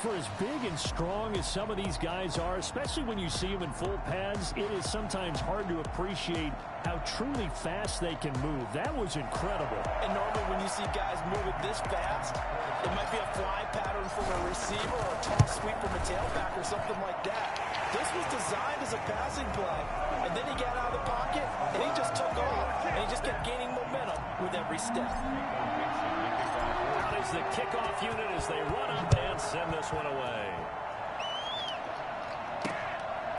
For as big and strong as some of these guys are, especially when you see them in full pads, it is sometimes hard to appreciate how truly fast they can move. That was incredible. And normally when you see guys moving this fast, it might be a fly pattern from a receiver or a toss sweep from a tailback or something like that. This was designed as a passing play, and then he got out of the pocket, and he just took off, and he just kept gaining momentum with every step. Out is the kickoff unit as they run up and send this one away.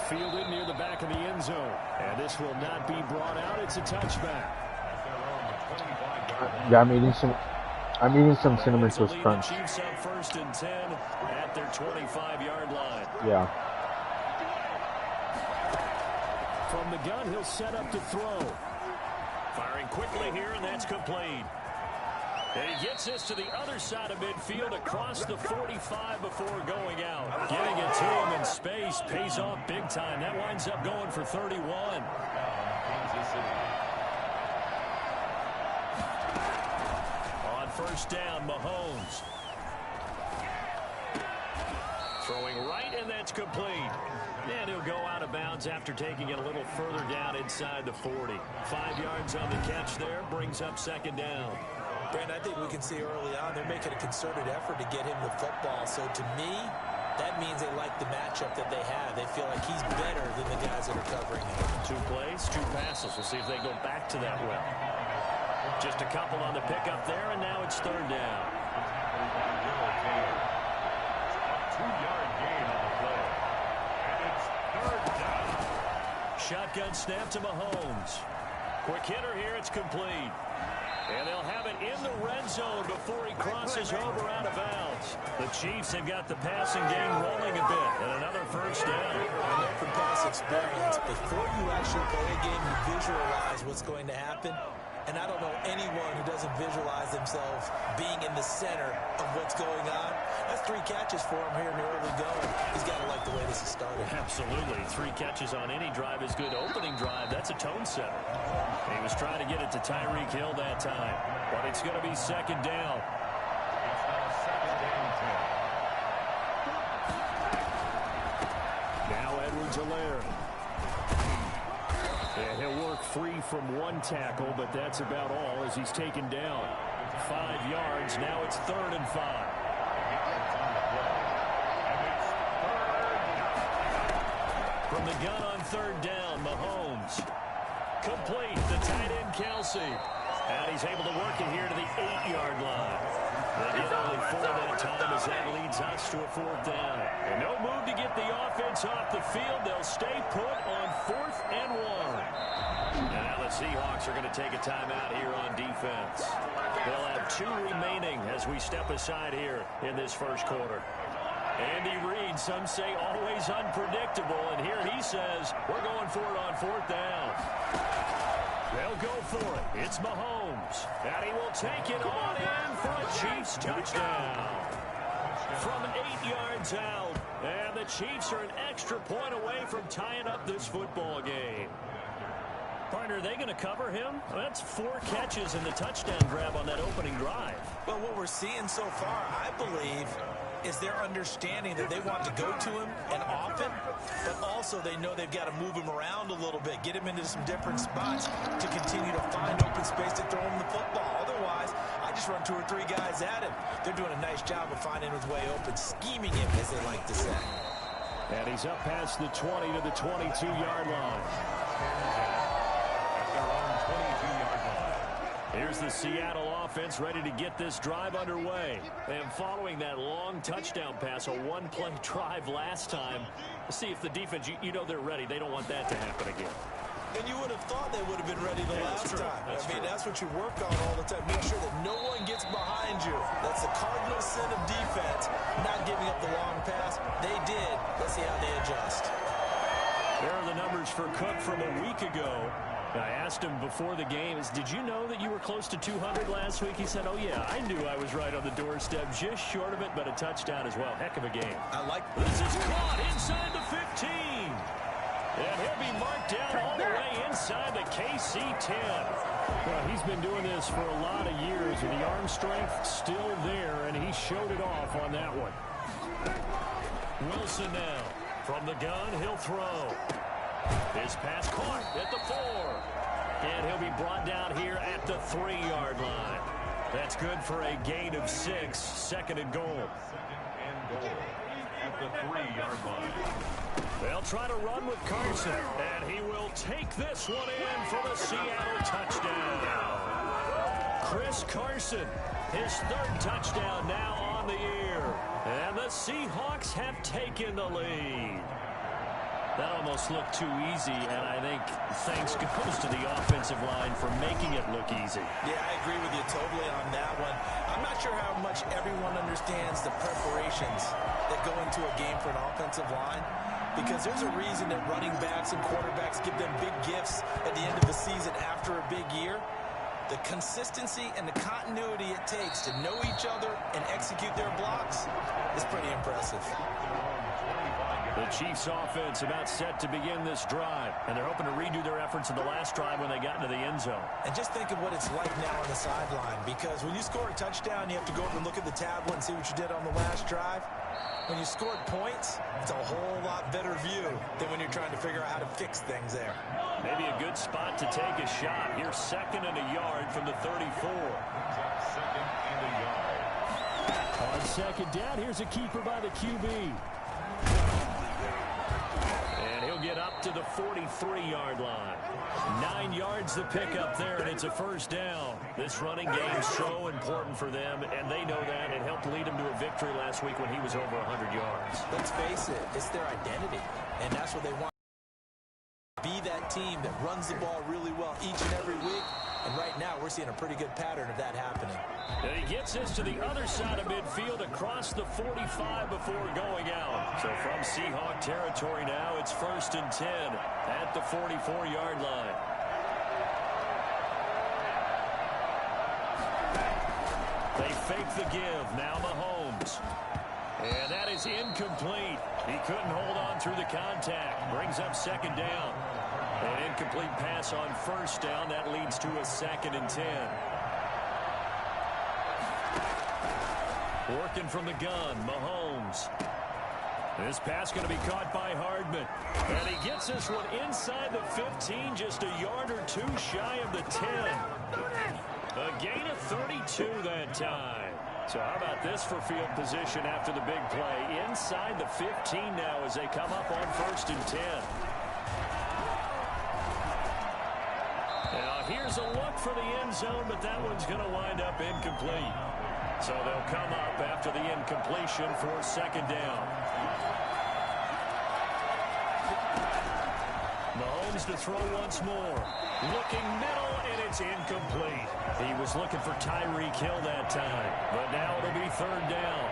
Fielded near the back of the end zone, and this will not be brought out. It's a touchback. Yeah, I'm eating some cinnamon toast crunch. Chiefs up 1st and 10 at their 25-yard line. Yeah. From the gun, he'll set up to throw. Firing quickly here, and that's complete. And he gets this to the other side of midfield across the 45 before going out. Getting it to him in space pays off big time. That winds up going for 31. On 1st down, Mahomes. Throwing right, and that's complete. And he'll go out of bounds after taking it a little further down inside the 40. 5 yards on the catch there, brings up 2nd down. Brandon, I think we can see early on they're making a concerted effort to get him the football. So to me, that means they like the matchup that they have. They feel like he's better than the guys that are covering him. 2 plays, 2 passes. We'll see if they go back to that well. Just a couple on the pickup there, and now it's 3rd down. 2-yard gain on the play. And it's 3rd down. Shotgun snap to Mahomes. Quick hitter here, it's complete. And they'll have it in the red zone before he crosses over out of bounds. The Chiefs have got the passing game rolling a bit, and another 1st down. I know from past experience, before you actually play a game, you visualize what's going to happen. And I don't know anyone who doesn't visualize themselves being in the center of what's going on. That's 3 catches for him here in the early going. He's got to like the way this is started. Absolutely. 3 catches on any drive is good. Opening drive, that's a tone setter. He was trying to get it to Tyreek Hill that time. But it's going to be 2nd down. Now Edwards-Helaire. And he'll work free from 1 tackle, but that's about all as he's taken down. 5 yards. Now it's 3rd and 5. From the gun on 3rd down, Mahomes. Complete. The tight end, Kelsey. And he's able to work it here to the 8-yard line. They get only 4 that time as that lead leads us to a 4th down. And no move to get the offense off the field. They'll stay put on 4th and 1. And now the Seahawks are going to take a timeout here on defense. They'll have 2 remaining as we step aside here in this first quarter. Andy Reid, some say always unpredictable, and here he says we're going for it on 4th down. They'll go for it. It's Mahomes, and he will take it on in for a Chiefs touchdown. From 8 yards out, and the Chiefs are an extra point away from tying up this football game. Partner, are they going to cover him? Well, that's 4 catches and the touchdown grab on that opening drive. Well, what we're seeing so far, I believe, is their understanding that they want to go to him and often, but also they know they've got to move him around a little bit, get him into some different spots to continue to find open space to throw him the football. Otherwise, I just run 2 or 3 guys at him. They're doing a nice job of finding his way open, scheming him, as they like to say. And he's up past the 20 to the 22-yard line. Here's the Seattle offense ready to get this drive underway. And following that long touchdown pass, a 1-play drive last time, let's see if the defense, you know they're ready. They don't want that to happen again. And you would have thought they would have been ready the last time. That's what you work on all the time. Make sure that no one gets behind you. That's the cardinal sin of defense, not giving up the long pass. They did. Let's see how they adjust. There are the numbers for Cook from a week ago. I asked him before the game, did you know that you were close to 200 last week? He said, oh, yeah, I knew I was right on the doorstep. Just short of it, but a touchdown as well. Heck of a game. I like this. Is caught inside the 15. And he'll be marked down all the way inside the KC 10. Well, he's been doing this for a lot of years, and the arm strength still there, and he showed it off on that one. Wilson now. From the gun, he'll throw. His pass caught at the 4. And he'll be brought down here at the 3-yard line. That's good for a gain of 6. 2nd and goal. At the 3-yard line. They'll try to run with Carson. And he will take this one in for the Seattle touchdown. Chris Carson, his 3rd touchdown now on the year. And the Seahawks have taken the lead. That almost looked too easy, and I think thanks goes to the offensive line for making it look easy. Yeah, I agree with you totally on that one. I'm not sure how much everyone understands the preparations that go into a game for an offensive line, because there's a reason that running backs and quarterbacks give them big gifts at the end of the season after a big year. The consistency and the continuity it takes to know each other and execute their blocks is pretty impressive. The Chiefs offense about set to begin this drive, and they're hoping to redo their efforts in the last drive when they got into the end zone. And just think of what it's like now on the sideline, because when you score a touchdown, you have to go over and look at the tablet and see what you did on the last drive. When you scored points, it's a whole lot better view than when you're trying to figure out how to fix things there. Maybe a good spot to take a shot. Here's 2nd and a yard from the 34. 2nd and a yard. On 2nd down, here's a keeper by the QB. And he'll get up to the 43-yard line. 9 yards the pickup there, and it's a 1st down. This running game is so important for them, and they know that. It helped lead them to a victory last week when he was over 100 yards. Let's face it, it's their identity, and that's what they want. Be that team that runs the ball really well each and every week. And right now, we're seeing a pretty good pattern of that happening. And he gets this to the other side of midfield across the 45 before going out. So from Seahawk territory now, it's 1st and 10 at the 44-yard line. They fake the give. Now Mahomes. And that is incomplete. He couldn't hold on through the contact. Brings up 2nd down. An incomplete pass on 1st down. That leads to a 2nd and 10. Working from the gun, Mahomes. This pass going to be caught by Hardman. And he gets this one inside the 15, just a yard or 2 shy of the 10. A gain of 32 that time. So how about this for field position after the big play? Inside the 15 now as they come up on 1st and 10. Now here's a look for the end zone, but that one's going to wind up incomplete. So they'll come up after the incompletion for second down. Mahomes to throw once more. Looking middle, and it's incomplete. He was looking for Tyreek Hill that time, but now it'll be third down.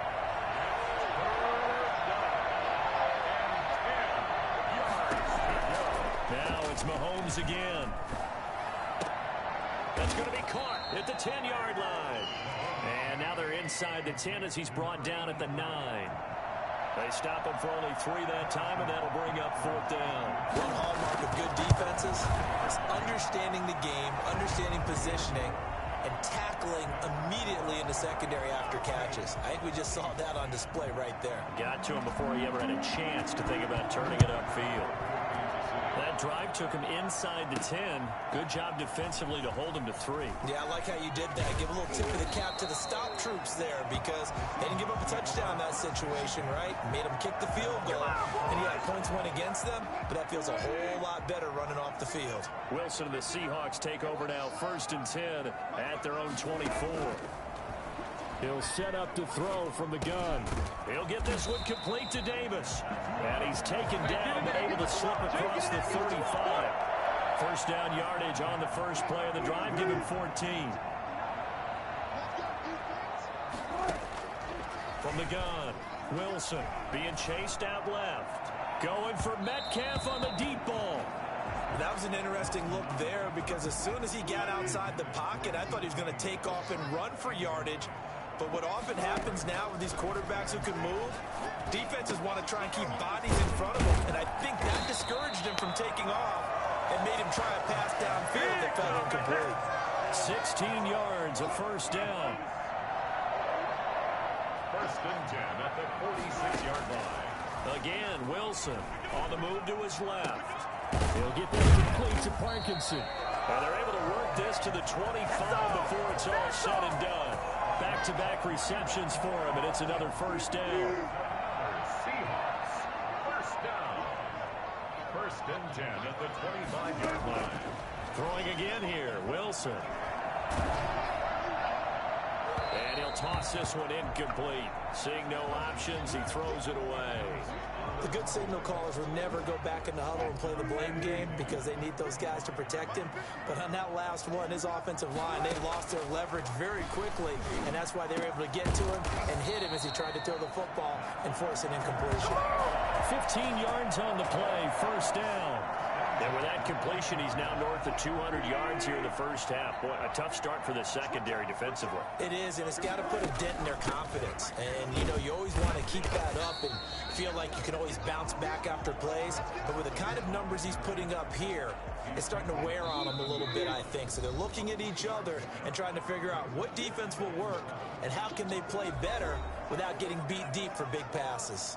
Now it's Mahomes again. That's going to be caught at the 10-yard line. And now they're inside the 10 as he's brought down at the 9. They stop him for only 3 that time, and that'll bring up fourth down. One hallmark of good defenses is understanding the game, understanding positioning, and tackling immediately in the secondary after catches. I think we just saw that on display right there. Got to him before he ever had a chance to think about turning it upfield. That drive took him inside the 10. Good job defensively to hold him to 3. Yeah, I like how you did that. Give a little tip of the cap to the stop troops there because they didn't give up a touchdown in that situation, right? Made them kick the field goal. And yeah, points went against them, but that feels a whole lot better running off the field. Wilson and the Seahawks take over now, 1st and 10 at their own 24. He'll set up to throw from the gun. He'll get this one complete to Davis. And he's taken down, but able to slip across the 35. First down yardage on the first play of the drive. Give him 14. From the gun, Wilson being chased out left. Going for Metcalf on the deep ball. That was an interesting look there because as soon as he got outside the pocket, I thought he was going to take off and run for yardage. But what often happens now with these quarterbacks who can move, defenses want to try and keep bodies in front of them. And I think that discouraged him from taking off and made him try a pass downfield that fell incomplete. 16 yards, a first down. 1st and 10 at the 46-yard line. Again, Wilson on the move to his left. He'll get that complete to Parkinson. And they're able to work this to the 25 before it's all said and done. Back-to-back receptions for him, and it's another first down. Seahawks, first down. 1st and 10 at the 25-yard line. Throwing again here, Wilson. And he'll toss this one incomplete. Seeing no options, he throws it away. The good signal callers will never go back in the huddle and play the blame game because they need those guys to protect him. But on that last one, his offensive line, they lost their leverage very quickly, and that's why they were able to get to him and hit him as he tried to throw the football and force an incompletion. 15 yards on the play, first down. And with that completion, he's now north of 200 yards here in the first half. Boy, a tough start for the secondary defensively. It is, and it's got to put a dent in their confidence. And, you know, you always want to keep that up and feel like you can always bounce back after plays. But with the kind of numbers he's putting up here, it's starting to wear on them a little bit, I think. So they're looking at each other and trying to figure out what defense will work and how can they play better without getting beat deep for big passes.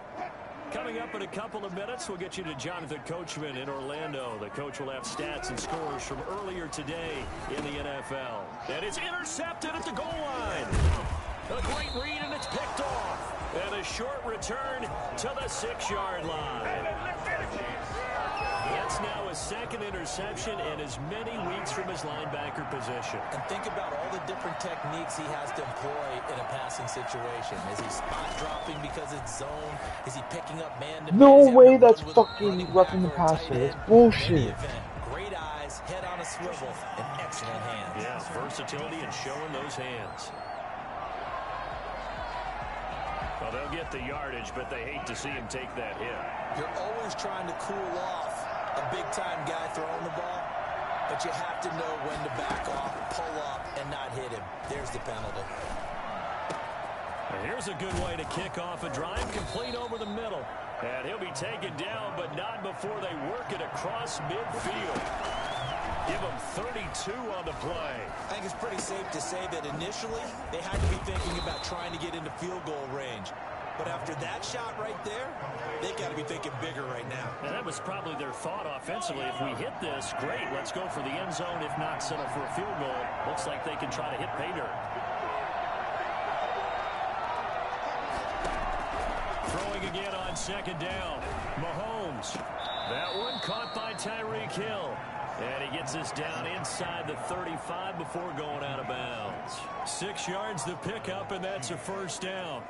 Coming up in a couple of minutes, we'll get you to Jonathan Coachman in Orlando. The coach will have stats and scores from earlier today in the NFL. And it's intercepted at the goal line. A great read, and it's picked off. And a short return to the 6-yard line. That's now his second interception and as many weeks from his linebacker position. And think about all the different techniques he has to employ in a passing situation. Is he spot dropping because it's zone? Is he picking up man-to-man? No way that's fucking roughing the passer. It's bullshit. Great eyes, head on a swivel, and excellent hands. Yeah, versatility and showing those hands. Well, they'll get the yardage, but they hate to see him take that hit. You're always trying to cool off a big-time guy throwing the ball, but you have to know when to back off, pull up, and not hit him. There's the penalty. And here's a good way to kick off a drive, complete over the middle. And he'll be taken down, but not before they work it across midfield. Give him 32 on the play. I think it's pretty safe to say that initially they had to be thinking about trying to get into field goal range. But after that shot right there, they've got to be thinking bigger right now. And that was probably their thought offensively. If we hit this, great, let's go for the end zone. If not, settle for a field goal. Looks like they can try to hit pay dirt. Throwing again on second down. Mahomes. That one caught by Tyreek Hill. And he gets us down inside the 35 before going out of bounds. 6 yards the pickup, and that's a first down.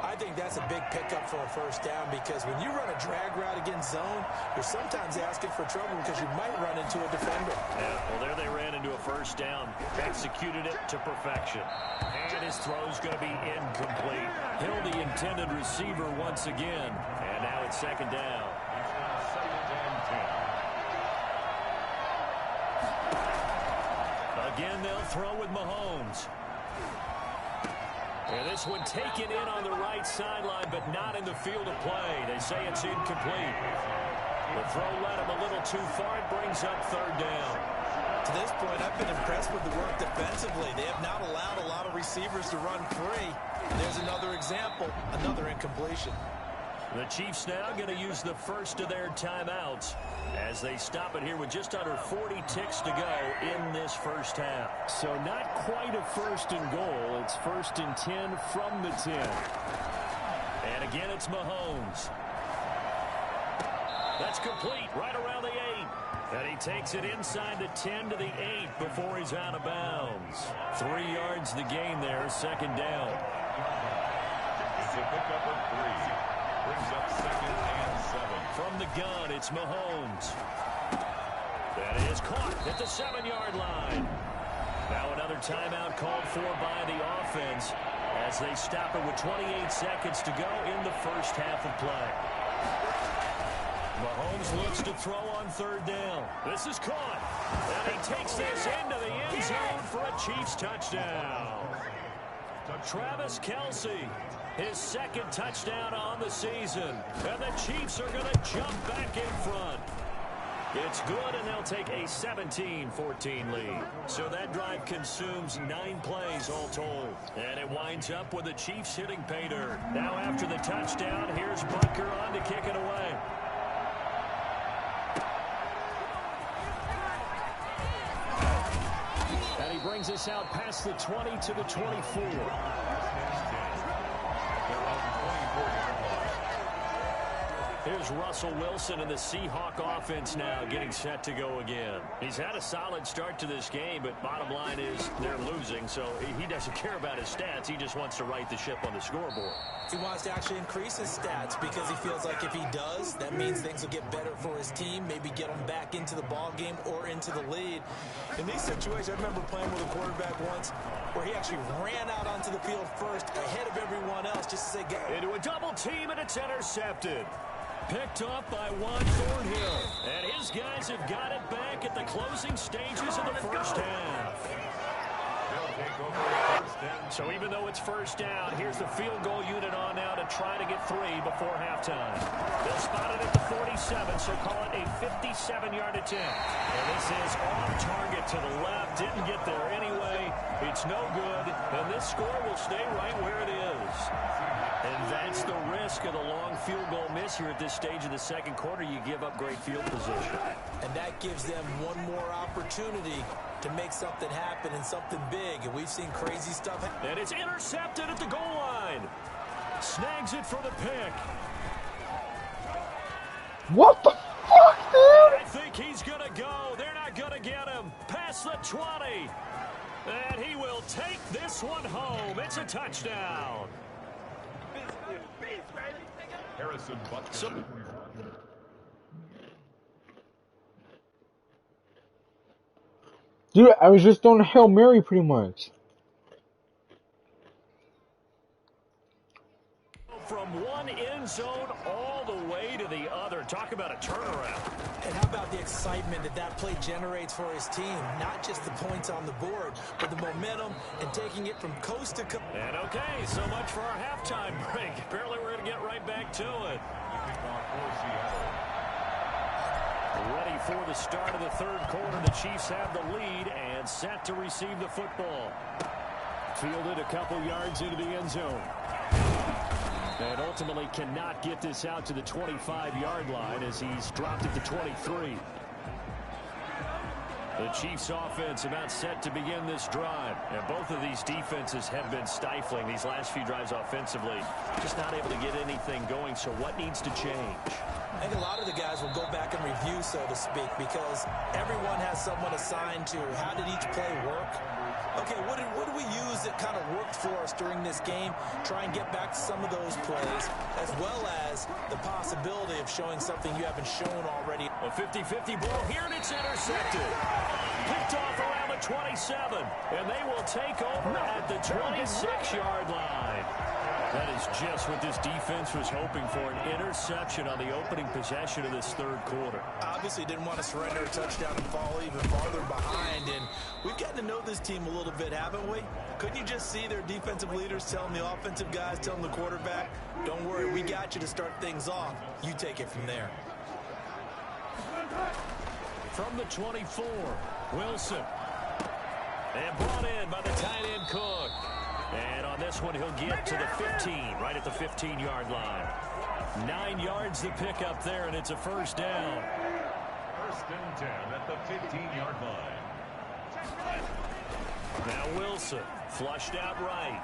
I think that's a big pickup for a first down because when you run a drag route against zone, you're sometimes asking for trouble because you might run into a defender. Yeah, well, there they ran into a first down. Executed it to perfection. And his throw's going to be incomplete. Hill, the intended receiver once again. And now it's second down. Again, they'll throw with Mahomes. And this one taken in on the right sideline, but not in the field of play. They say it's incomplete. The throw led him a little too far. It brings up third down. To this point, I've been impressed with the work defensively. They have not allowed a lot of receivers to run free. There's another example, another incompletion. The Chiefs now going to use the first of their timeouts as they stop it here with just under 40 ticks to go in this first half. So not quite a first and goal. It's first and 10 from the 10. And again, it's Mahomes. That's complete right around the 8. And he takes it inside the 10 to the 8 before he's out of bounds. 3 yards the gain there, second down. It's a pickup of 3. Brings up second and 7. From the gun, it's Mahomes. That is caught at the 7-yard line. Now another timeout called for by the offense as they stop it with 28 seconds to go in the first half of play. Mahomes looks to throw on third down. This is caught. And he takes this into the end zone for a Chiefs touchdown. Travis Kelce, his second touchdown on the season. And the Chiefs are going to jump back in front. It's good, and they'll take a 17-14 lead. So that drive consumes 9 plays all told. And it winds up with the Chiefs hitting pay dirt. Now after the touchdown, here's Butker on to kick it away. And he brings us out past the 20 to the 24. Here's Russell Wilson and the Seahawk offense now getting set to go again. He's had a solid start to this game, but bottom line is they're losing, so he doesn't care about his stats. He just wants to right the ship on the scoreboard. He wants to actually increase his stats because he feels like if he does, that means things will get better for his team, maybe get him back into the ball game or into the lead. In these situations, I remember playing with a quarterback once where he actually ran out onto the field first ahead of everyone else just to say, go. Into a double team, and it's intercepted. Picked up by Juan Thornhill. And his guys have got it back at the closing stages of the first half. So even though it's first down, here's the field goal unit on now to try to get 3 before halftime. They'll spot it at the 47, so call it a 57-yard attempt. And this is off target to the left. Didn't get there anyway. It's no good. And this score will stay right where it is. And that's the risk of the long field goal miss here at this stage of the second quarter. You give up great field position. And that gives them one more opportunity to make something happen and something big. And we've seen crazy stuff. And it's intercepted at the goal line. Snags it for the pick. What the fuck, dude? I think he's going to go. They're not going to get him. Past the 20. And he will take this one home. It's a touchdown. Harrison Butker. Dude, I was just doing a Hail Mary pretty much. From one end zone all the way to the other. Talk about a turnaround. And how about the excitement that that play generates for his team? Not just the points on the board, but the momentum and taking it from coast to coast. And okay, so much for our halftime break. Apparently we're going to get right back to it. Ready for the start of the third quarter. The Chiefs have the lead and set to receive the football. Fielded a couple yards into the end zone. And ultimately cannot get this out to the 25-yard line as he's dropped it to 23. The Chiefs offense about set to begin this drive. And both of these defenses have been stifling these last few drives offensively. Just not able to get anything going, so what needs to change? I think a lot of the guys will go back and review, so to speak, because everyone has someone assigned to how did each play work. Okay, what did we use that kind of worked for us during this game? Try and get back to some of those plays, as well as the possibility of showing something you haven't shown already. A 50-50 ball here, and it's intercepted. Picked off around the 27, and they will take over at the 26-yard line. That is just what this defense was hoping for, an interception on the opening possession of this third quarter. Obviously didn't want to surrender a touchdown and fall even farther behind, and we've gotten to know this team a little bit, haven't we? Couldn't you just see their defensive leaders telling the offensive guys, telling the quarterback, don't worry, we got you to start things off. You take it from there. From the 24, Wilson. And brought in by the tight end Cook. And on this one, he'll get to the 15, right at the 15-yard line. 9 yards to pick up there, and it's a first down. First and 10 at the 15-yard line. Now Wilson, flushed out right.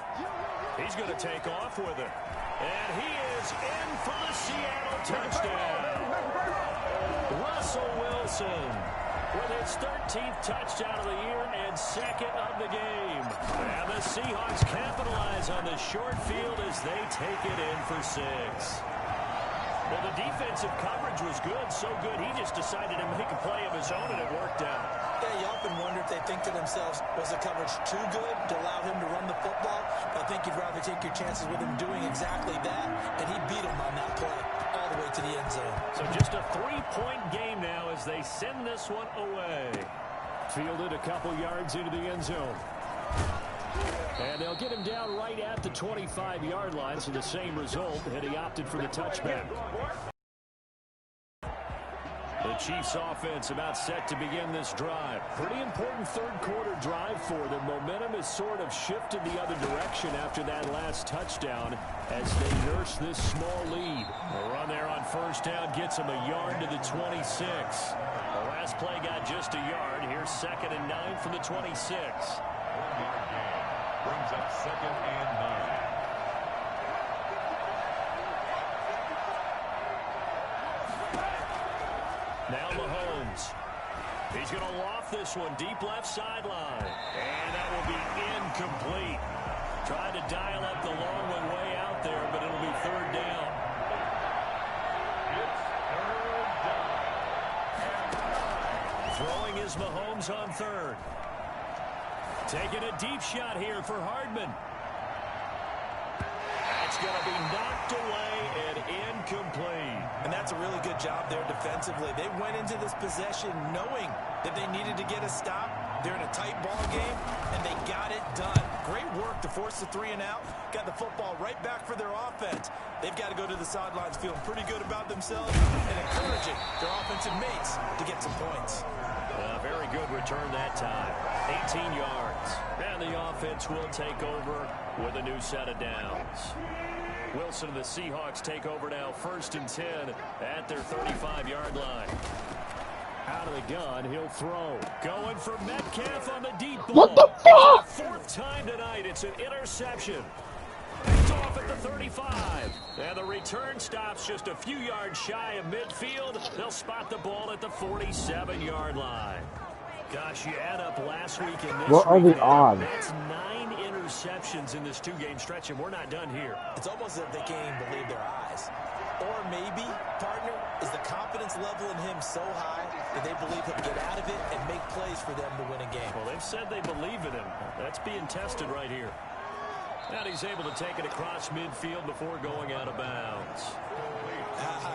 He's going to take off with it. And he is in for the Seattle touchdown. Russell Wilson with his 13th touchdown of the year and second of the game. And the Seahawks capitalize on the short field as they take it in for 6. Well, the defensive coverage was good, so good he just decided to make a play of his own, and it worked out. Yeah, you often wonder if they think to themselves, was the coverage too good to allow him to run the football? I think you'd rather take your chances with him doing exactly that, and he beat him on that play all the way to the end zone. So just a 3-point game now as they send this one away. Fielded a couple yards into the end zone. And they'll get him down right at the 25-yard line, so the same result, and he opted for the touchback. The Chiefs offense about set to begin this drive. Pretty important third quarter drive for them. Momentum has sort of shifted the other direction after that last touchdown as they nurse this small lead. A run there on first down gets them a yard to the 26. The last play got just a yard. Here's 2nd and 9 from the 26. Brings up 2nd and 9. Now Mahomes. He's going to loft this one deep left sideline. And that will be incomplete. Tried to dial up the long one way out there, but it'll be third down. It's third down. Throwing is Mahomes on third. Taking a deep shot here for Hardman. That's going to be knocked away and incomplete. And that's a really good job there defensively. They went into this possession knowing that they needed to get a stop. They're in a tight ball game, and they got it done. Great work to force the 3 and out. Got the football right back for their offense. They've got to go to the sidelines feeling pretty good about themselves and encouraging their offensive mates to get some points. Very good return that time. 18 yards. And the offense will take over with a new set of downs. Wilson and the Seahawks take over now, 1st and 10 at their 35-yard line. Out of the gun, he'll throw. Going for Metcalf on the deep ball. What the fuck? 4th time tonight, it's an interception. Picked off at the 35. And the return stops just a few yards shy of midfield. They'll spot the ball at the 47-yard line. Gosh, you add up last week and this What are the odds? That's 9 interceptions in this 2-game stretch, and we're not done here. It's almost as if they can't even believe their eyes. Or maybe, partner, is the confidence level in him so high that they believe he'll get out of it and make plays for them to win a game. Well, they've said they believe in him. That's being tested right here. And he's able to take it across midfield before going out of bounds.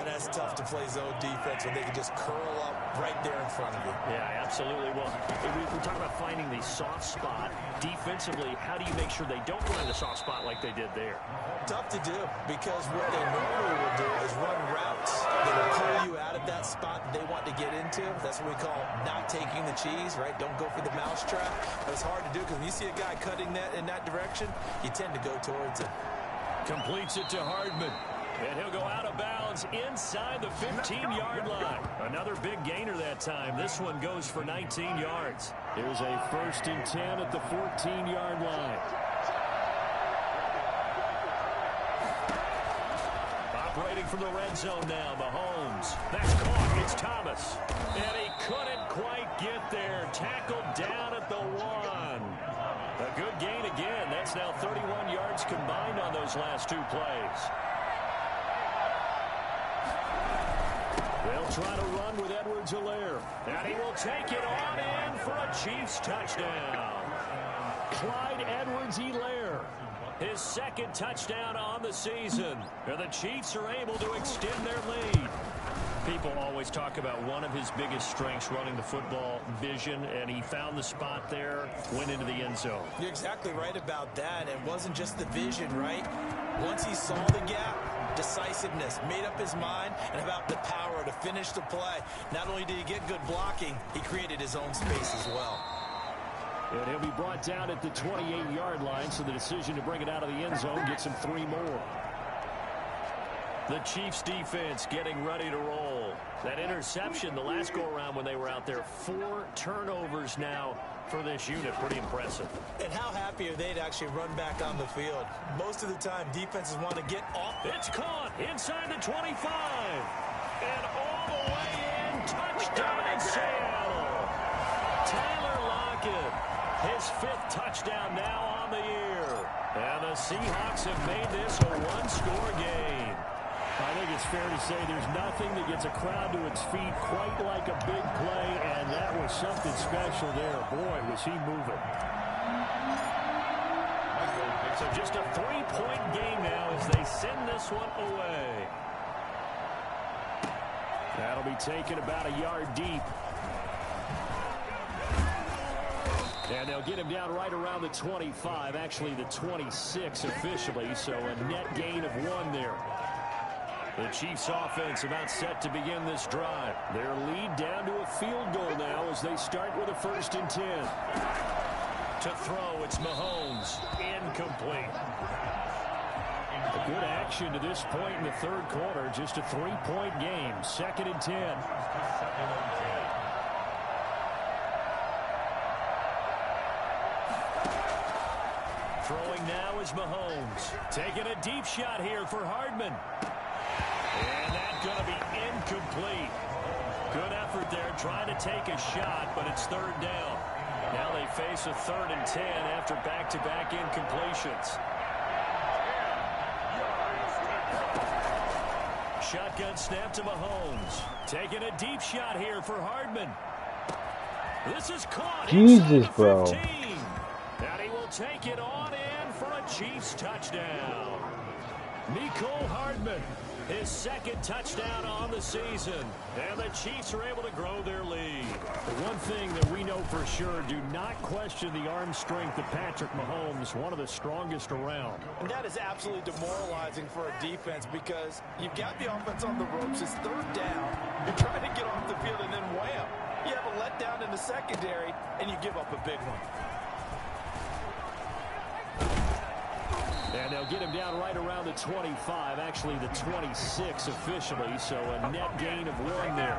That's tough to play zone defense when they can just curl up right there in front of you. Yeah, absolutely. Well, we're talking about finding the soft spot. Defensively, how do you make sure they don't find the soft spot like they did there? Tough to do, because what they normally will do is run routes that will pull you out of that spot that they want to get into. That's what we call not taking the cheese, right? Don't go for the mousetrap. But it's hard to do because when you see a guy cutting that in that direction, you tend to go towards it. Completes it to Hardman. And he'll go out of bounds inside the 15-yard line. Another big gainer that time. This one goes for 19 yards. Here's a 1st and 10 at the 14-yard line. Operating from the red zone now, Mahomes. That's caught. It's Thomas. And he couldn't quite get there. Tackled down at the 1. A good gain again. That's now 31 yards combined on those last 2 plays. They'll try to run with Edwards-Helaire. And he will take it on in for a Chiefs touchdown. Clyde Edwards-Helaire. His 2nd touchdown on the season. And the Chiefs are able to extend their lead. People always talk about one of his biggest strengths running the football, vision, and he found the spot there, went into the end zone. You're exactly right about that. It wasn't just the vision, right? Once he saw the gap, decisiveness, made up his mind, and about the power to finish the play. Not only did he get good blocking, he created his own space as well. And he'll be brought down at the 28-yard line, so the decision to bring it out of the end zone gets him 3 more. The Chiefs defense getting ready to roll. That interception the last go-around when they were out there, 4 turnovers now for this unit. Pretty impressive. And how happy are they to actually run back on the field? Most of the time, defenses want to get off. It's caught inside the 25. And all the way in, touchdown Seattle. Tyler Lockett, his 5th touchdown now on the year. And the Seahawks have made this a 1-score game. I think it's fair to say there's nothing that gets a crowd to its feet quite like a big play, and that was something special there. Boy, was he moving. So just a 3-point game now as they send this one away. That'll be taken about a yard deep. And they'll get him down right around the 25, actually the 26 officially, so a net gain of 1 there. The Chiefs offense about set to begin this drive. Their lead down to a field goal now as they start with a 1st and 10. To throw, it's Mahomes. Incomplete. A good action to this point in the 3rd quarter. Just a 3-point game. 2nd and 10. Throwing now is Mahomes. Taking a deep shot here for Hardman. And that's going to be incomplete. Good effort there trying to take a shot, but it's 3rd down. Now they face a 3rd and 10 after back-to-back incompletions. Shotgun snap to Mahomes. Taking a deep shot here for Hardman. This is caught. Jesus, bro. And he will take it on in for a Chiefs touchdown. Mecole Hardman, his 2nd touchdown on the season. And the Chiefs are able to grow their lead. The one thing that we know for sure, do not question the arm strength of Patrick Mahomes, one of the strongest around. And that is absolutely demoralizing for a defense because you've got the offense on the ropes. It's 3rd down. You're trying to get off the field and then wham. You have a letdown in the secondary and you give up a big one. And they'll get him down right around the 25, actually the 26 officially, so a net gain of 1 there.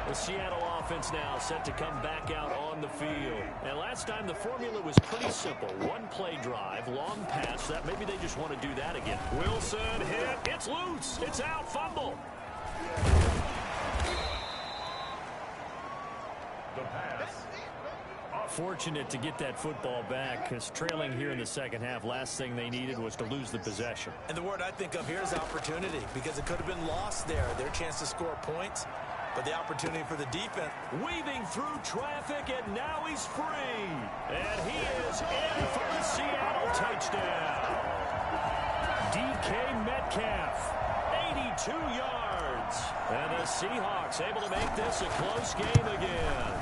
The Seattle offense now set to come back out on the field. And last time the formula was pretty simple. 1-play drive, long pass. That maybe they just want to do that again. Wilson hit. It's loose. It's out. Fumble. The pass. Fortunate to get that football back because trailing here in the 2nd half, last thing they needed was to lose the possession. And the word I think of here is opportunity because it could have been lost there. Their chance to score points, but the opportunity for the defense. Weaving through traffic, and now he's free. And he is in for the Seattle touchdown. DK Metcalf, 82 yards. And the Seahawks able to make this a close game again.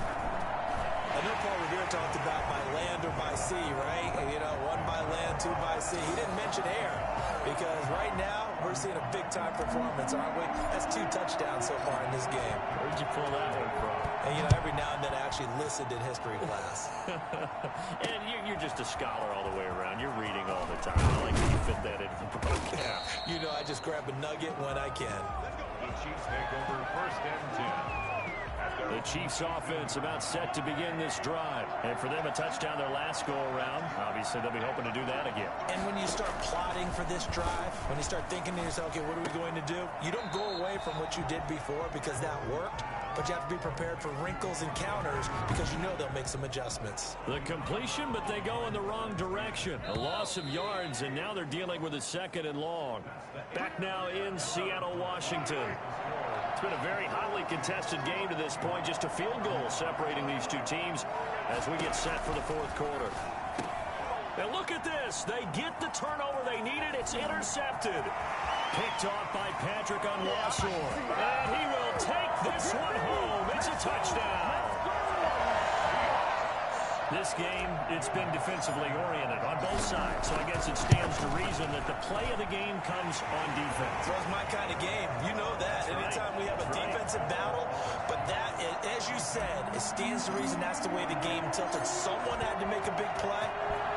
I know Paul Revere talked about by land or by sea, right? You know, 1 by land, 2 by sea. He didn't mention air because right now we're seeing a big-time performance, aren't we? That's 2 touchdowns so far in this game. Where'd you pull that one from? And, you know, every now and then I actually listened in history class. And you're just a scholar all the way around. You're reading all the time. I like that you fit that into the broadcast. You know, I just grab a nugget when I can. The Chiefs take over 1st and 10. The Chiefs offense about set to begin this drive. And for them, a touchdown their last go-around. Obviously, they'll be hoping to do that again. And when you start plotting for this drive, when you start thinking to yourself, okay, what are we going to do? You don't go away from what you did before because that worked, but you have to be prepared for wrinkles and counters because you know they'll make some adjustments. The completion, but they go in the wrong direction. A loss of yards, and now they're dealing with a 2nd and long. Back now in Seattle, Washington. It's been a very hotly contested game to this point. Just a field goal separating these two teams as we get set for the 4th quarter. And look at this. They get the turnover they needed. It's intercepted. Picked off by Patrick Onwuasor. And he will take this one home. It's a touchdown. This game, it's been defensively oriented on both sides, so I guess it stands to reason that the play of the game comes on defense. Well, it's my kind of game. You know that. Anytime we have a defensive battle, but that, as you said, it stands to reason that's the way the game tilted. Someone had to make a big play,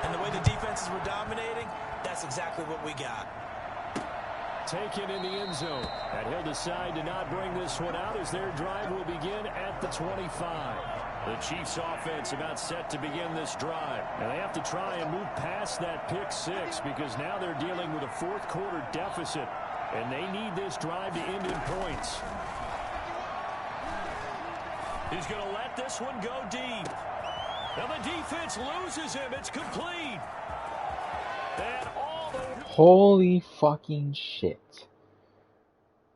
and the way the defenses were dominating, that's exactly what we got. Taken in the end zone, and he'll decide to not bring this one out as their drive will begin at the 25. The Chiefs offense about set to begin this drive. And they have to try and move past that pick 6 because now they're dealing with a 4th quarter deficit. And they need this drive to end in points. He's going to let this one go deep. Now the defense loses him. It's complete. And all the... Holy fucking shit.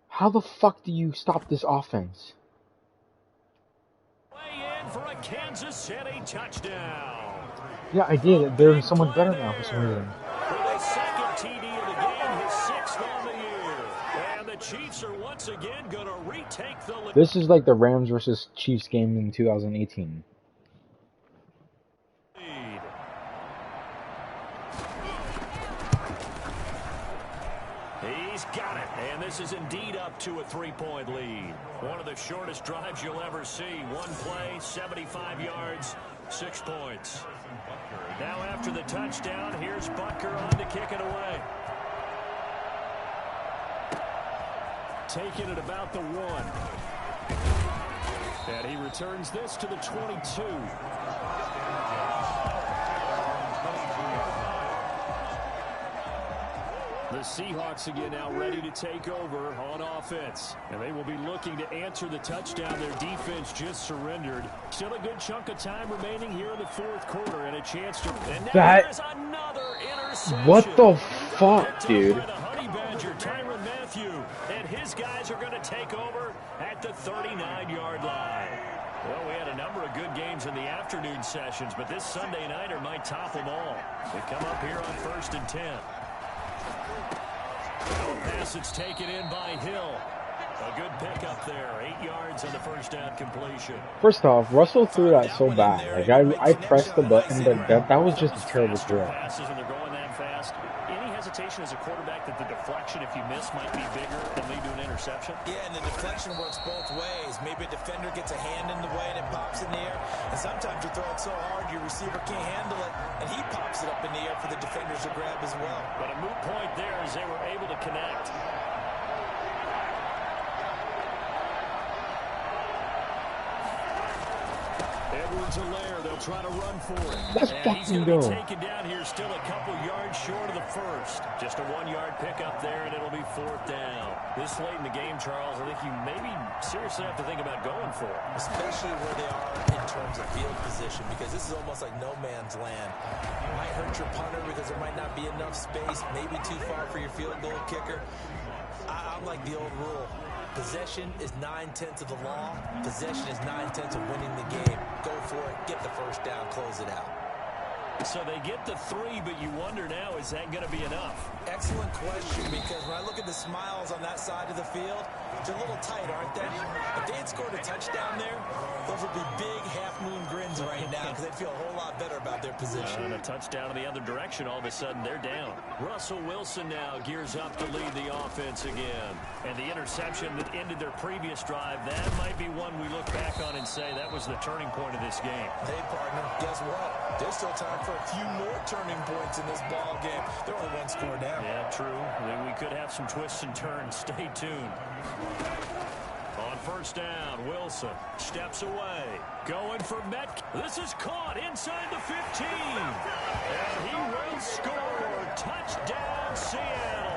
How the fuck do you stop this offense? For a Kansas City touchdown. Yeah, I did. They're so much better now for some reason. For the 2nd TD of the game, his 6th on the year. And the Chiefs are once again going to retake the lead. This is like the Rams versus Chiefs game in 2018. He's got it, and this is indeed up to a 3-point lead. One of the shortest drives you'll ever see. One play, 75 yards, 6 points. Now after the touchdown, here's Butker on to kick it away. Taking it about the 1. And he returns this to the 22. The Seahawks again now ready to take over on offense. And they will be looking to answer the touchdown their defense just surrendered. Still a good chunk of time remaining here in the 4th quarter and a chance to... And now there's another interception. What the fuck, dude? The Honey Badger, Tyrann Mathieu, and his guys are going to take over at the 39-yard line. Well, we had a number of good games in the afternoon sessions, but this Sunday nighter might top them all. They come up here on 1st and 10. No pass, it's taken in by Hill. A good pickup there. 8 yards on the first down completion. First off, Russell threw that so bad. Like I pressed the button, but that was just a terrible throw. Passes and they're going that fast. Any hesitation as a quarterback that the deflection, if you miss, might be bigger than lead to an interception? Yeah, and the deflection works both ways. Maybe a defender gets a hand in the way and it pops in the air. And sometimes you throw it so hard your receiver can't handle it, and he pops it up in the air for the defenders to grab as well. But a moot point there as they were able to connect. Edwards-Helaire, they'll try to run for it. Let's fucking go. Taken down here, still a couple yards short of the first. Just a 1-yard pickup there, and it'll be 4th down. This late in the game, Charles, I think you maybe seriously have to think about going for it. Especially where they are in terms of field position, because this is almost like no man's land. It might hurt your punter because there might not be enough space, maybe too far for your field goal kicker. I'm like the old rule. Possession is 9/10 of the law. Possession is 9/10 of winning the game. Go for it. Get the first down. Close it out. So they get the 3, but you wonder now, is that going to be enough? Excellent question, because when I look at the smiles on that side of the field, they're a little tight, aren't they? If they had scored a touchdown there, those would be big half-moon grins right now because they'd feel a whole lot better about their position. And a touchdown in the other direction, all of a sudden they're down. Russell Wilson now gears up to lead the offense again. And the interception that ended their previous drive, that might be one we look back on and say that was the turning point of this game. Hey, partner, guess what? There's still time for a few more turning points in this ball game. They're only 1 score down. Yeah, true. We could have some twists and turns. Stay tuned. On first down. Wilson steps away. Going for Metcalf. This is caught inside the 15. And he will score. Touchdown, Seattle.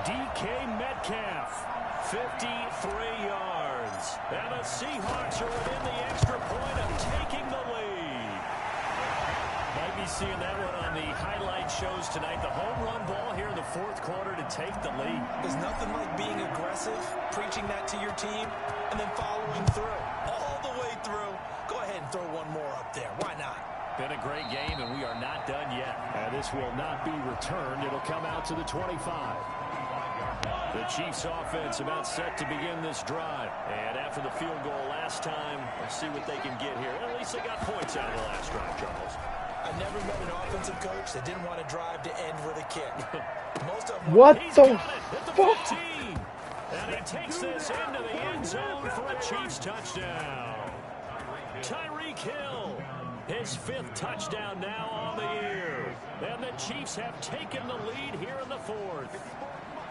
DK Metcalf, 53 yards. And the Seahawks are within the extra point of taking the lead. Might be seeing that one on the highlight shows tonight. The home run ball here in the fourth quarter to take the lead. There's nothing like being aggressive, preaching that to your team, and then following through. All the way through. Go ahead and throw one more up there. Why not? Been a great game, and we are not done yet. And this will not be returned. It'll come out to the 25. The Chiefs offense about set to begin this drive. And after the field goal last time, let's see what they can get here. At least they got points out of the last drive, Charles. I've never met an offensive coach that didn't want to drive to end with a kick. Most of them. What the fuck? And he takes this into the end zone for a Chiefs touchdown. Tyreek Hill, his 5th touchdown now on the year. And the Chiefs have taken the lead here in the 4th.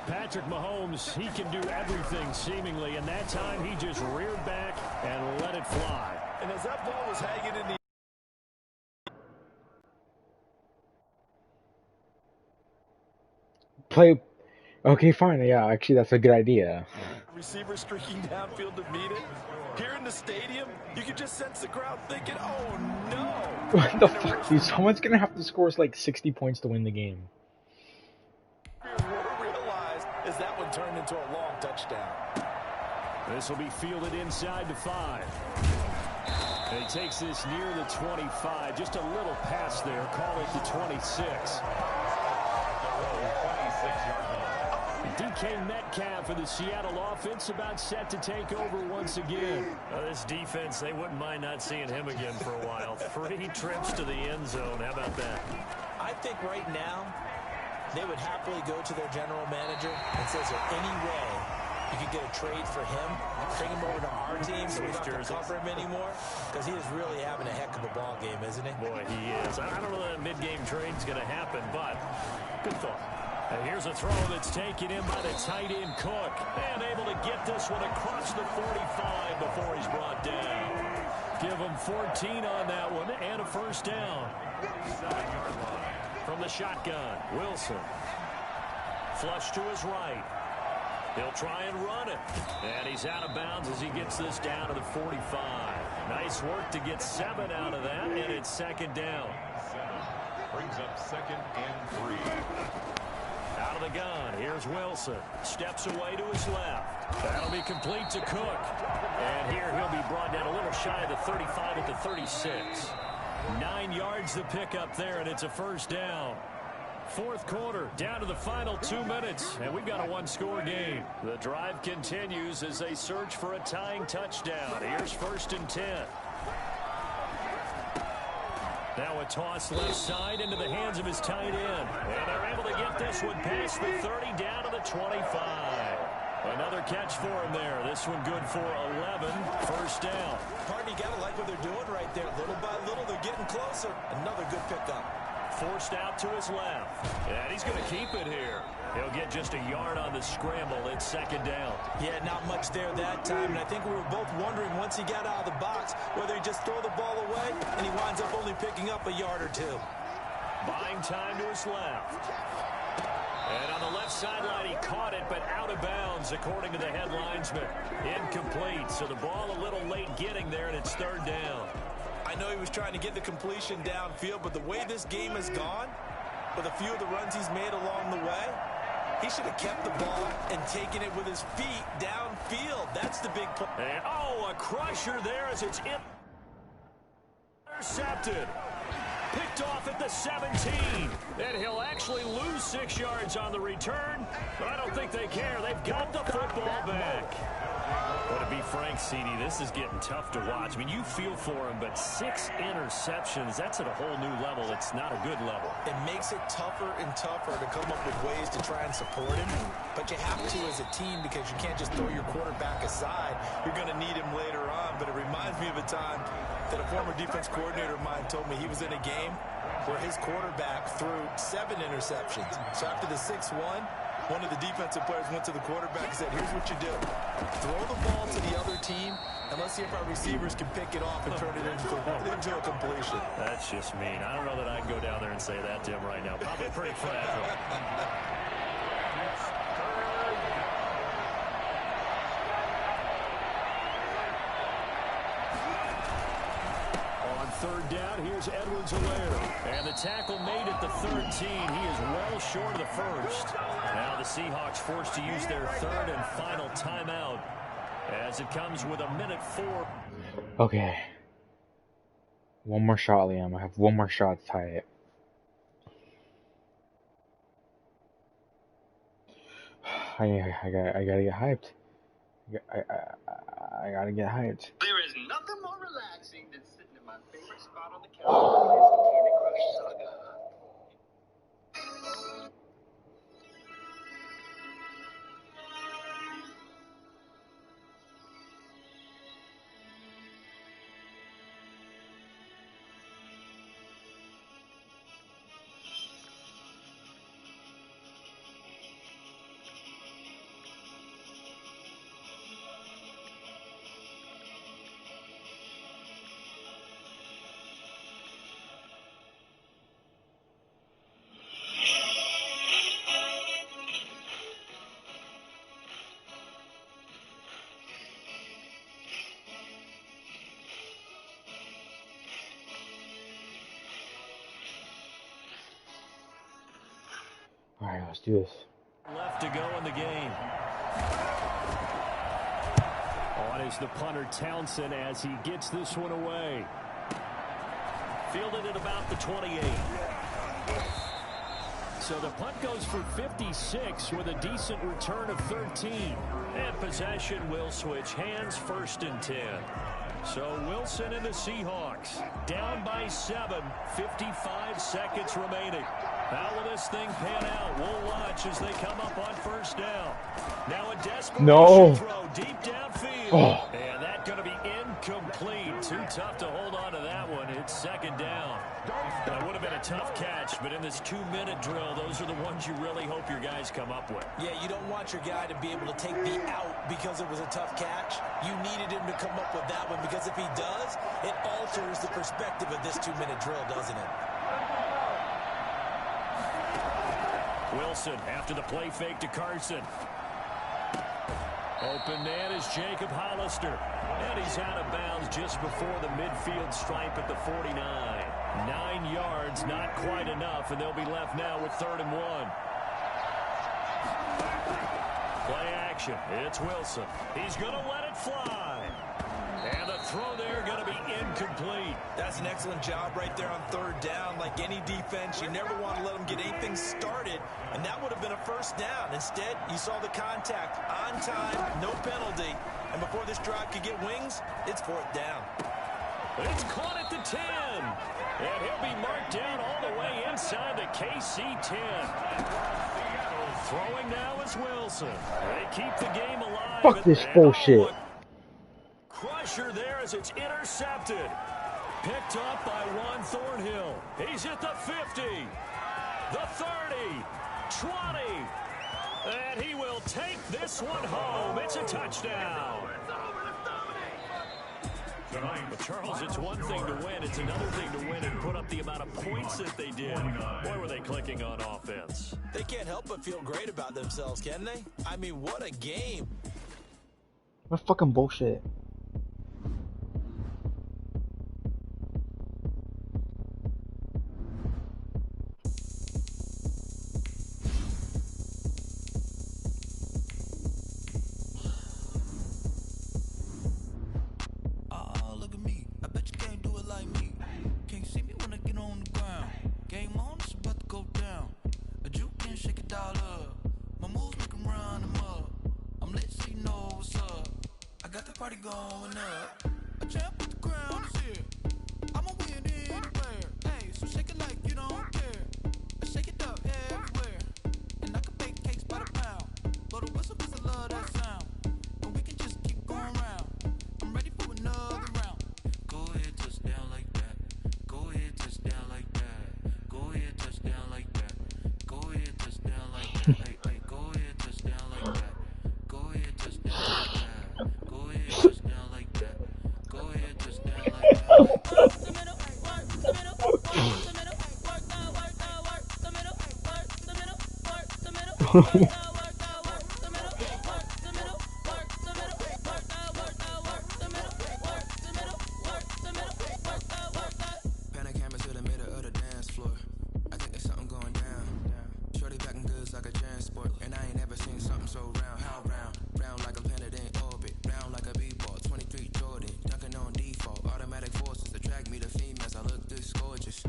Patrick Mahomes, he can do everything seemingly, and that time he just reared back and let it fly. And as that ball was hanging in the play. Okay, fine. Yeah, actually, that's a good idea. receiver streaking downfield to meet it. Here in the stadium, you can just sense the crowd thinking, oh no. What the fuck, dude? Someone's gonna have to score like 60 points to win the game. What realized is that one turned into a long touchdown. This will be fielded inside the 5. And he takes this near the 25. Just a little pass there. Call it the 26. DK Metcalf for the Seattle offense about set to take over once again. This defense, they wouldn't mind not seeing him again for a while. 3 trips to the end zone. How about that? I think right now they would happily go to their general manager and say, is there any way you could get a trade for him, bring him over to our team so we don't have to cover him anymore? Because he is really having a heck of a ball game, isn't he? Boy, he is. I don't know that a mid-game trade is going to happen, but good thought. And here's a throw that's taken in by the tight end Cook. And able to get this one across the 45 before he's brought down. Give him 14 on that one and a first down. From the shotgun, Wilson. Flush to his right. He'll try and run it. And he's out of bounds as he gets this down to the 45. Nice work to get 7 out of that, and it's second down. Brings up 2nd and 3. Out of the gun, here's Wilson. Steps away to his left. That'll be complete to Cook. And here he'll be brought down a little shy of the 35 at the 36. 9 yards to pick up there, and it's a first down. Fourth quarter, down to the final 2 minutes, and we've got a one-score game. The drive continues as they search for a tying touchdown. Here's 1st and 10. Now a toss left side into the hands of his tight end. And they're able to get this one past the 30 down to the 25. Another catch for him there. This one good for 11. First down. Partner, you got to like what they're doing right there. Little by little, they're getting closer. Another good pickup. Forced out to his left. And he's going to keep it here. He'll get just a yard on the scramble. It's second down. Yeah, not much there that time. And I think we were both wondering once he got out of the box whether he just throw the ball away and he winds up only picking up a yard or 2. Buying time to his left. And on the left sideline, he caught it, but out of bounds, according to the head linesman. Incomplete. So the ball a little late getting there, and it's third down. I know he was trying to get the completion downfield, but the way this game has gone, with a few of the runs he's made along the way, he should have kept the ball and taken it with his feet downfield. That's the big play. And, a crusher there as it's intercepted. Picked off at the 17. And he'll actually lose 6 yards on the return, but I don't think they care. They've got the football back. But to be frank, CD, this is getting tough to watch. I mean, you feel for him, but 6 interceptions, that's at a whole new level. It's not a good level. It makes it tougher and tougher to come up with ways to try and support him. But you have to as a team because you can't just throw your quarterback aside. You're going to need him later on. But it reminds me of a time that a former defense coordinator of mine told me he was in a game where his quarterback threw 7 interceptions. So after the 6th one, one of the defensive players went to the quarterback and said, here's what you do. Throw the ball to the other team, and let's see if our receivers can pick it off and turn it into a completion. That's just mean. I don't know that I can go down there and say that to him right now. Probably pretty fragile. Third down, here's Edwards-Helaire. And the tackle made at the 13. He is well short of the first. Now the Seahawks forced to use their third and final timeout as it comes with 1:04. Okay. One more shot, Liam. I have one more shot to tie it. I gotta get hyped. I gotta get hyped. There is nothing more relaxing than sitting in my favorite spot on the couch playing some Candy Crush Saga. Alright, let's do this. Left to go in the game. On is the punter Townsend as he gets this one away. Fielded at about the 28. So the punt goes for 56 with a decent return of 13. And possession will switch hands, 1st and 10. So Wilson and the Seahawks down by 7, 55 seconds remaining. How will this thing pan out? We'll watch as they come up on 1st down. Now a desperation throw deep downfield. Oh. And that's going to be incomplete. Too tough to hold on to that one. It's 2nd down. That would have been a tough catch, but in this 2-minute drill, those are the ones you really hope your guys come up with. Yeah, you don't want your guy to be able to take the out because it was a tough catch. You needed him to come up with that one because if he does, it alters the perspective of this 2-minute drill, doesn't it? Wilson after the play fake to Carson. Open man is Jacob Hollister. And he's out of bounds just before the midfield stripe at the 49. 9 yards, not quite enough, and they'll be left now with 3rd and 1. Play action. It's Wilson. He's going to let it fly. And the throw there going to be incomplete. That's an excellent job right there on 3rd down. Like any defense, you never want to let them get anything started, and that would have been a 1st down. Instead, you saw the contact on time, no penalty, and before this drive could get wings, it's 4th down. It's caught at the 10, and he'll be marked down all the way inside the KC 10. Throwing now is Wilson. They keep the game alive. Fuck this bullshit. Crusher there as it's intercepted. Picked up by Juan Thornhill. He's at the 50, the 30, 20, and he will take this one home. It's a touchdown. But Charles, it's one thing to win. It's another thing to win and put up the amount of points that they did. Boy, were they clicking on offense. They can't help but feel great about themselves, can they? I mean, what a game. What fucking bullshit. Going up, a champ with the crown is here. I'ma win anywhere. Hey, so shake it like you don't care. Shake it up everywhere. And I can bake cakes by the pound. Blow the whistle 'cause I love that sound. And we can just keep going round. I'm ready for another round. Go ahead, touch down like that. Go ahead, touch down like that. Go ahead, touch down like that. Go ahead, touch down like that. Hey, go ahead. Pan a camera to the middle of the dance floor. I think there's something going down. Shorty packing goods like a transport, and I ain't never seen something so round. How round? Round like a planet in orbit, round like a b-ball. 23 Jordan, dunking on default. Automatic forces attract me to females. I look this gorgeous.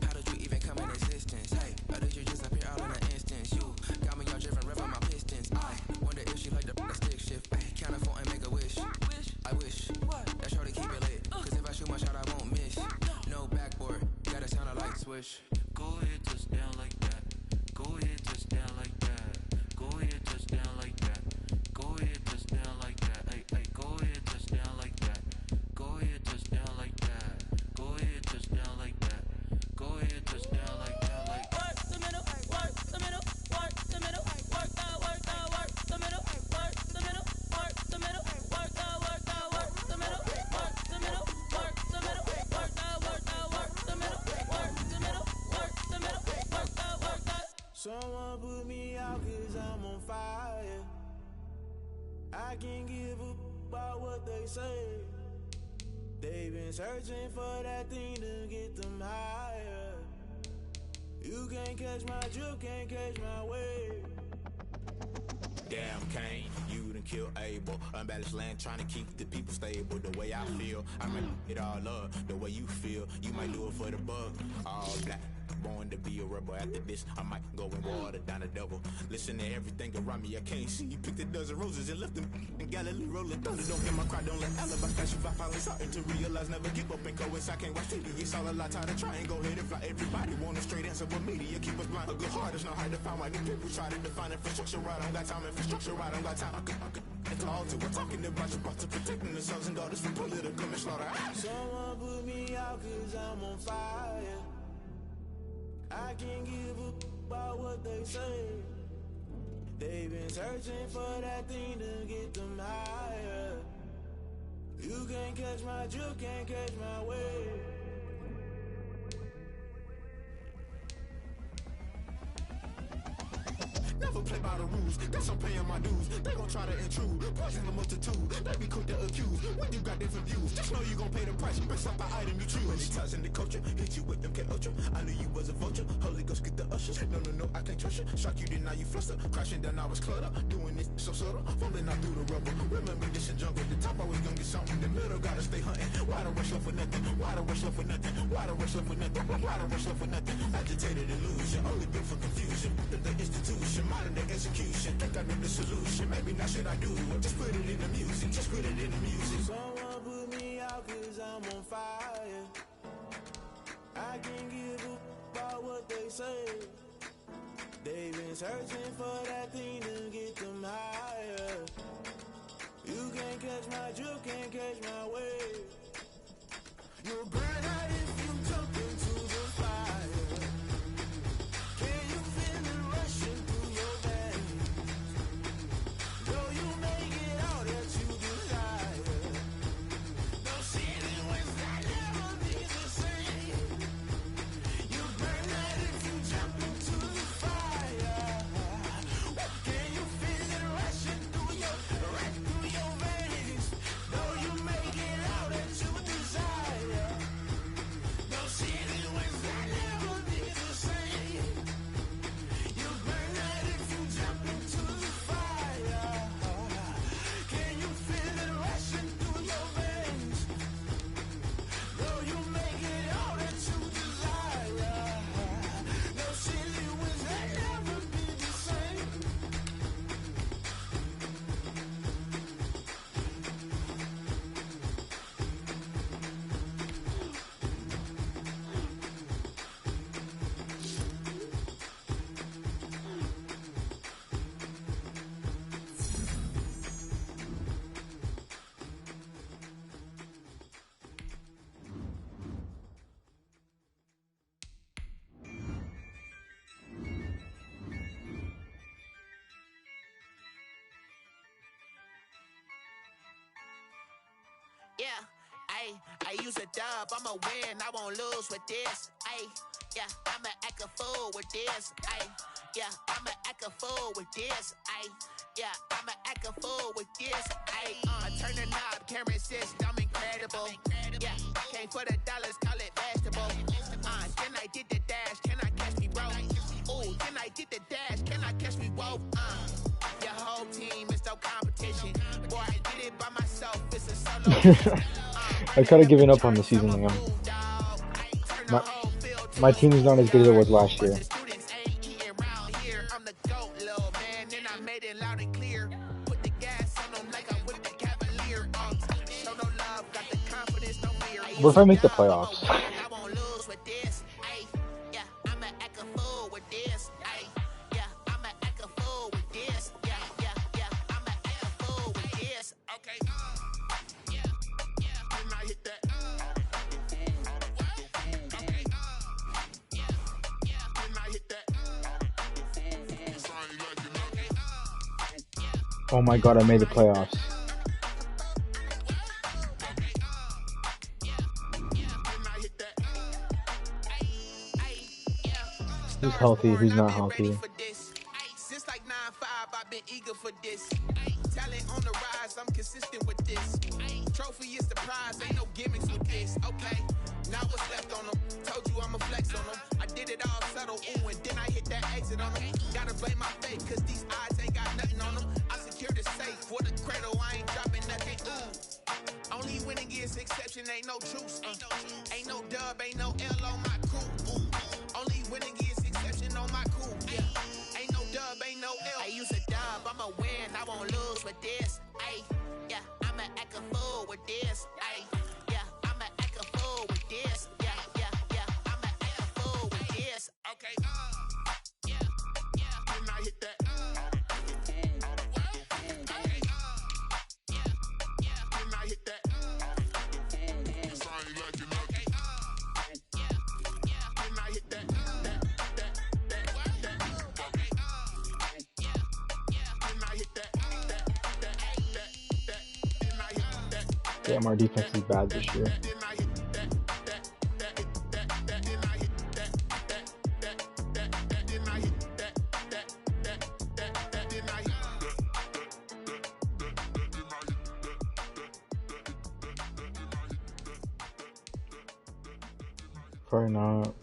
How did you even come in existence? Hey, or did you just appear all in an instance? You got me all driven, revving my pistons. I wonder if she like the stick shift. Ay, count a four and make a wish. I wish that shorty keep it lit. Cause if I shoot my shot, I won't miss. No backboard, gotta sound a light switch. Go ahead, touch down like that. Go ahead, touch down like that. Go ahead, touch down like that. Go ahead, touch down like that. Ay, ay, go ahead, touch down like that. Go ahead, touch down like that. Go ahead, touch down like that. Go ahead, touch down like that. Like work the middle, work the middle, work the middle, work the middle, work the middle, work the middle, work the middle, work the middle, work the middle, work the middle, work the middle, work the middle, work the. Someone put me out 'cause I'm on fire. I can't give up about what they say. They've been searching for that thing to get them higher. You can't catch my drift, can't catch my wave. Damn, Kane, you done kill Abel. Unbalanced land, trying to keep the people stable. The way I feel, I might it all up. The way you feel, you might do it for the buck. All black, born to be a rebel. After this, I might go and water down the devil. Listen to everything around me, I can't see. You picked a dozen roses and left them in Galilee rolling thunder. Don't hear my cry, don't let alibi pass you by. Finally starting to realize, never give up and coincide. Can't watch TV, it's all a lot. Tired of trying, go ahead and fly. Everybody want a straight answer, but media keep us blind. A good heart is not hard to find. Why do people try to define infrastructure right? I don't got time, infrastructure right, I don't got time. I could call to we're talking about you, about to protecting the sons and daughters from political manslaughter. Someone put me out 'cause I'm on fire. I can't give up about what they say. They've been searching for that thing to get them higher. You can't catch my drift, can't catch my wave. Never play by the rules, guess I'm paying my dues. They gon' try to intrude, poison the multitude. They be quick to accuse, when you got different views. Just know you gon' pay the price, based off the item you choose. Many times in the culture, hit you with them K-Ultra. I knew you was a vulture, Holy Ghost get the ushers. No, I can't trust you. Shock you, then now you fluster. Crashing down, I was clutter. Doing this so subtle, fumbling out through the rubble. Remember this in jungle, the top always gonna get something. The middle gotta stay hunting. Why the rush left for nothing? Why the rush left for nothing? Why the rush left for nothing? Why the rush left for nothing? Agitated illusion, only built for confusion. The institution, modern day execution. Think I know the solution, maybe not should I do it. Just put it in the music, just put it in the music. Someone put me out 'cause I'm on fire. I can't give up about what they say. They've been searching for that thing to get them higher. You can't catch my drift, can't catch my wave. You'll burn out if you jump into the fire. Can you feel it rushing through your veins? Though you make it all that you desire. No ceiling was that never be the same. You burn out if you jump into the fire. Can you feel it rushing through your veins? Though you make it all that you desire. No ceiling was that never be the same. You burn out if you jump into the fire. Can you feel it rushing through your veins? Though you make it all that you desire. No ceiling was that never be the same. Yeah, I use a dub, I'ma win, I won't lose with this. Yeah, I'ma act a fool with this. Yeah, I'ma act a fool with this. Yeah, I'ma act a fool with this. I turn the knob, camera assist, I'm incredible. Yeah, came for the dollars, call it vegetable. Then I did the dash, can I catch me, bro? Ooh, then I did the dash, can I catch me, whoa? Your whole team is no competition. Boy, I did it by myself, it's a solo. I kind of given up on the season now. My team is not as good as it was last year. What if I make the playoffs? Oh my god, I made the playoffs. Who's healthy, who's not healthy? Since like 9-5, I've been eager for this. Talent on the rise, I'm consistent with this. Trophy is the prize, ain't no gimmicks with this. Okay, now what's left on them? Told you I'ma flex on them. I did it all subtle, ooh, and then I hit that exit on them. Gotta blame my fate, cause these odds ain't got nothing on them. I secured the safe for the cradle, I ain't dropping nothing, ooh. Only winning is exception, ain't no truce. Ain't no dub, ain't no L on my crew, ooh. Only winning is exception on my crew, yeah. Ain't no dub, ain't no L. I use a dub, I'ma win, I won't lose with this. Yeah, I'ma act a fool with this. Yeah, I'ma act a fool with this. Yeah, I'ma act a fool with this. Okay, yeah, then I hit that. Okay, yeah, then I hit that. Sound like you know. Okay, yeah, then I hit that. Damn, our defense is bad this year. Probably not.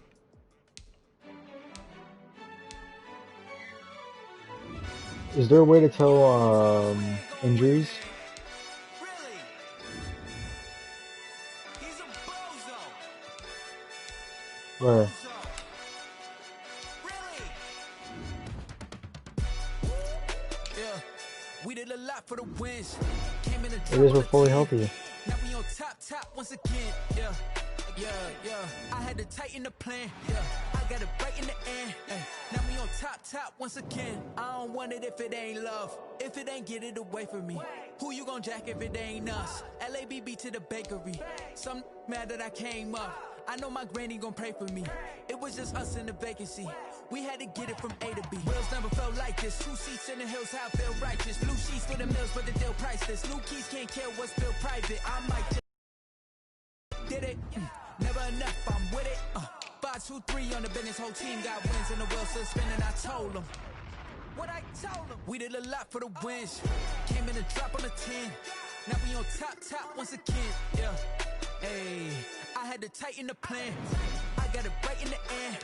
Is there a way to tell injuries? Where? We did a lot for the wins. It is, we're fully healthy. Now we on top once again. Yeah. I had to tighten the plan. Yeah, I got it right in the end. Now we on top once again. I don't want it if it ain't love. If it ain't, get it away from me. Who you gon' jack if it ain't us? LABB to the bakery. Some mad that I came up. I know my granny gon' pray for me. It was just us in the vacancy. We had to get it from A to B. Wheels never felt like this. 2 seats in the hills, how I feel righteous. Blue sheets for the mills, but the deal priceless. New keys can't care what's still private. I might just did it. Never enough, I'm with it. 5-2-3 on the business. Whole team got wins and the wheels still spinning. I told them what I told them. We did a lot for the wins. Came in and drop on the 10. Now we on top once again. Yeah. Hey, I had to tighten the plan. I got it right in the end.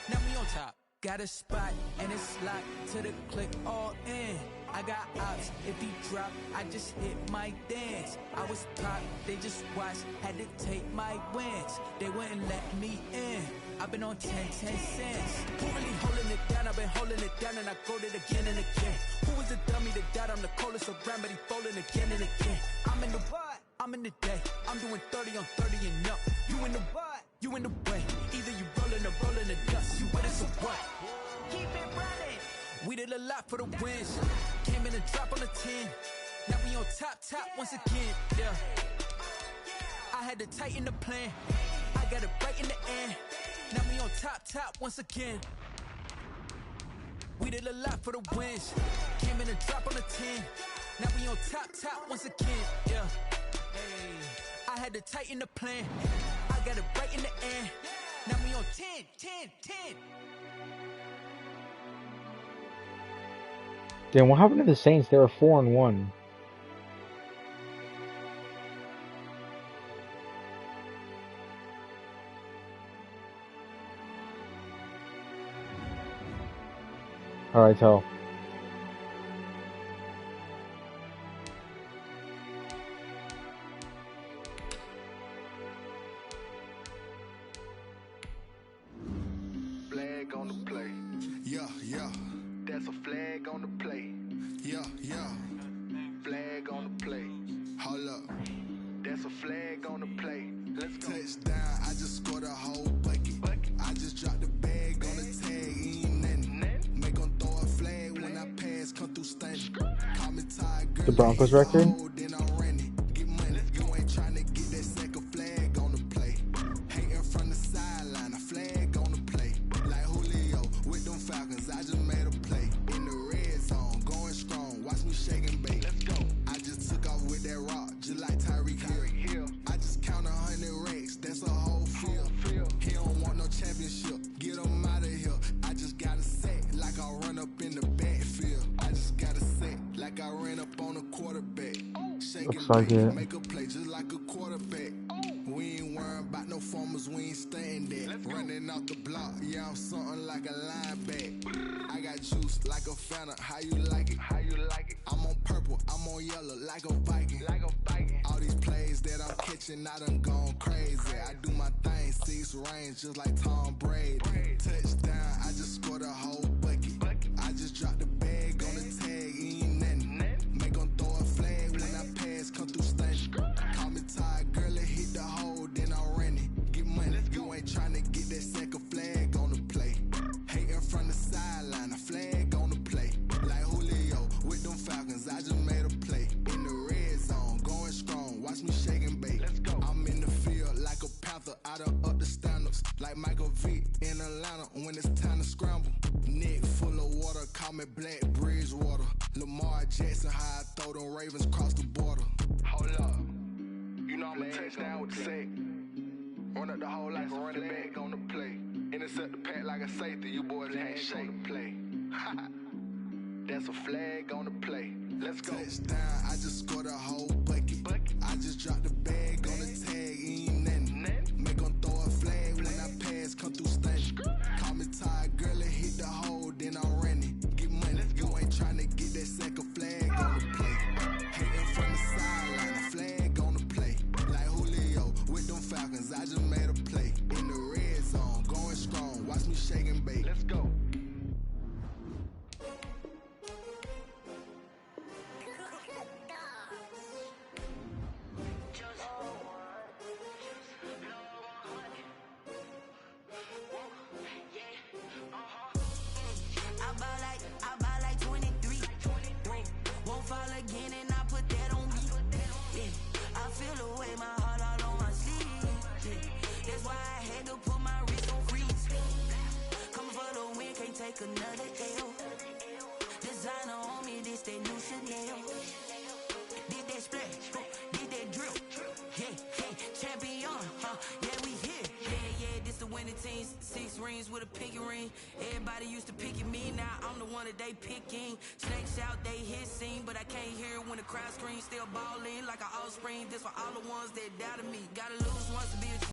Now we on top. Got a spot and it's locked to the click all in. I got ops, if he drop, I just hit my dance. I was pop, they just watched, had to take my wins. They wouldn't let me in. I've been on 10 cents. Who really holding it down? I've been holding it down and I go it again and again. Who was the dummy that died? I'm the coldest around, but he folding again and again. I'm in the what? I'm in the day. I'm doing 30 on 30 and up. You in the what? You in the way. Either you rolling or rolling the dust. You with us or what? Keep it running. We did a lot for the wins. Came in and drop on the 10. Now we on top once again. Yeah. I had to tighten the plan. I got it right in the end. Now we on top once again. We did a lot for the wins. Came in and drop on the 10. Now we on top once again. Yeah. Hey, I had to tighten the plan. I got it right in the end. Now we on 10. Damn, what happened to the Saints? They were 4-1. Alright, tell. Flag on the play. Yeah, yeah. That's a flag on the play. Yeah, yeah. Flag on the play. Hold up. That's a flag on the play. Let's go. Touchdown. I just scored a whole bucket. I just dropped the bag on the tag. Ain't nothing. Make them throw a flag when I pass. Come through stunning. Call me tired girl. The Broncos record? Then I'm running. Get money. You ain't trying to get that second flag on the play. Hating from the sideline. A flag on the play. Like Julio with them Falcons. I just made a play. In the red zone. Going strong. Watch me shake and bake. Let's go. I just took off with that rock. Just like Tyreek Hill. I just count 100 racks. That's a whole field. He don't want no championship. Get him out of here. I just got a set. Like I run up in the backfield. I just got a set. Like I ran up on a quarterback. Shake and like bake. it. Make a play just like a quarterback. We ain't worrying about no formers, we ain't staying there. Running out the block, yeah, I'm something like a linebacker. I got juice like a Fanta, how you like it? How you like it? I'm on purple, I'm on yellow, like a Viking. Like a Viking. All these plays that I'm catching, I done gone crazy. I do my thing, 6 range, just like Tom Brady. Touchdown, I just scored a whole bucket. I just dropped the bag on the tag, ain't nothing. Make them throw a flag when I pass, come through stunning. Call me tired, girl, it hit the hole, then I'm running. Get money, you ain't trying to get that second flag on the play. Hating from the sideline, a flag on the play. Like Julio with them Falcons, I just made a play. In the red zone, going strong, watch me shake and bake. Let's go. I'm in the field like a Panther, I done up the standards. Like Michael Vick in Atlanta when it's time to scramble. Neck full of water, call me Black Bridgewater. Lamar Jackson, how I throw them Ravens across the border. Hold up. You know I'm a touchdown with the sack. Run up the hole like a running back on the play. Intercept the pack like a safety. You boys ain't shake the play. That's a flag on the play. Let's go. Touchdown. I just scored a whole bucket. I just dropped the bag on the tag. Ain't nothing. Make them throw a flag when I pass. Come through stunning. Call me tired, girl. It hit the hole. Then I'm running. Get money. You ain't trying to get that second flag on the play. Hating from the sideline. A flag on the play. Like Julio with them Falcons. I just made a play. In the red zone. Going strong. Watch me shake and bake. Let's go. I buy like 23. Won't fall again and I put that on me. Yeah, I feel the way, my heart all on my sleeve. Yeah, that's why I had to put my wrist on freeze. Coming for the win, can't take another L. Designer on me, this that new Chanel. Did that splash, did that drill. Yeah, champion, yeah, we here. Yeah, this the winning team. 6 rings with a pinky ring. Everybody used to picking me, now I'm the one that they picking. Snakes out, they hissing, but I can't hear when the crowd screams. Still balling like an offspring. This for all the ones that doubted me. Gotta lose once to be a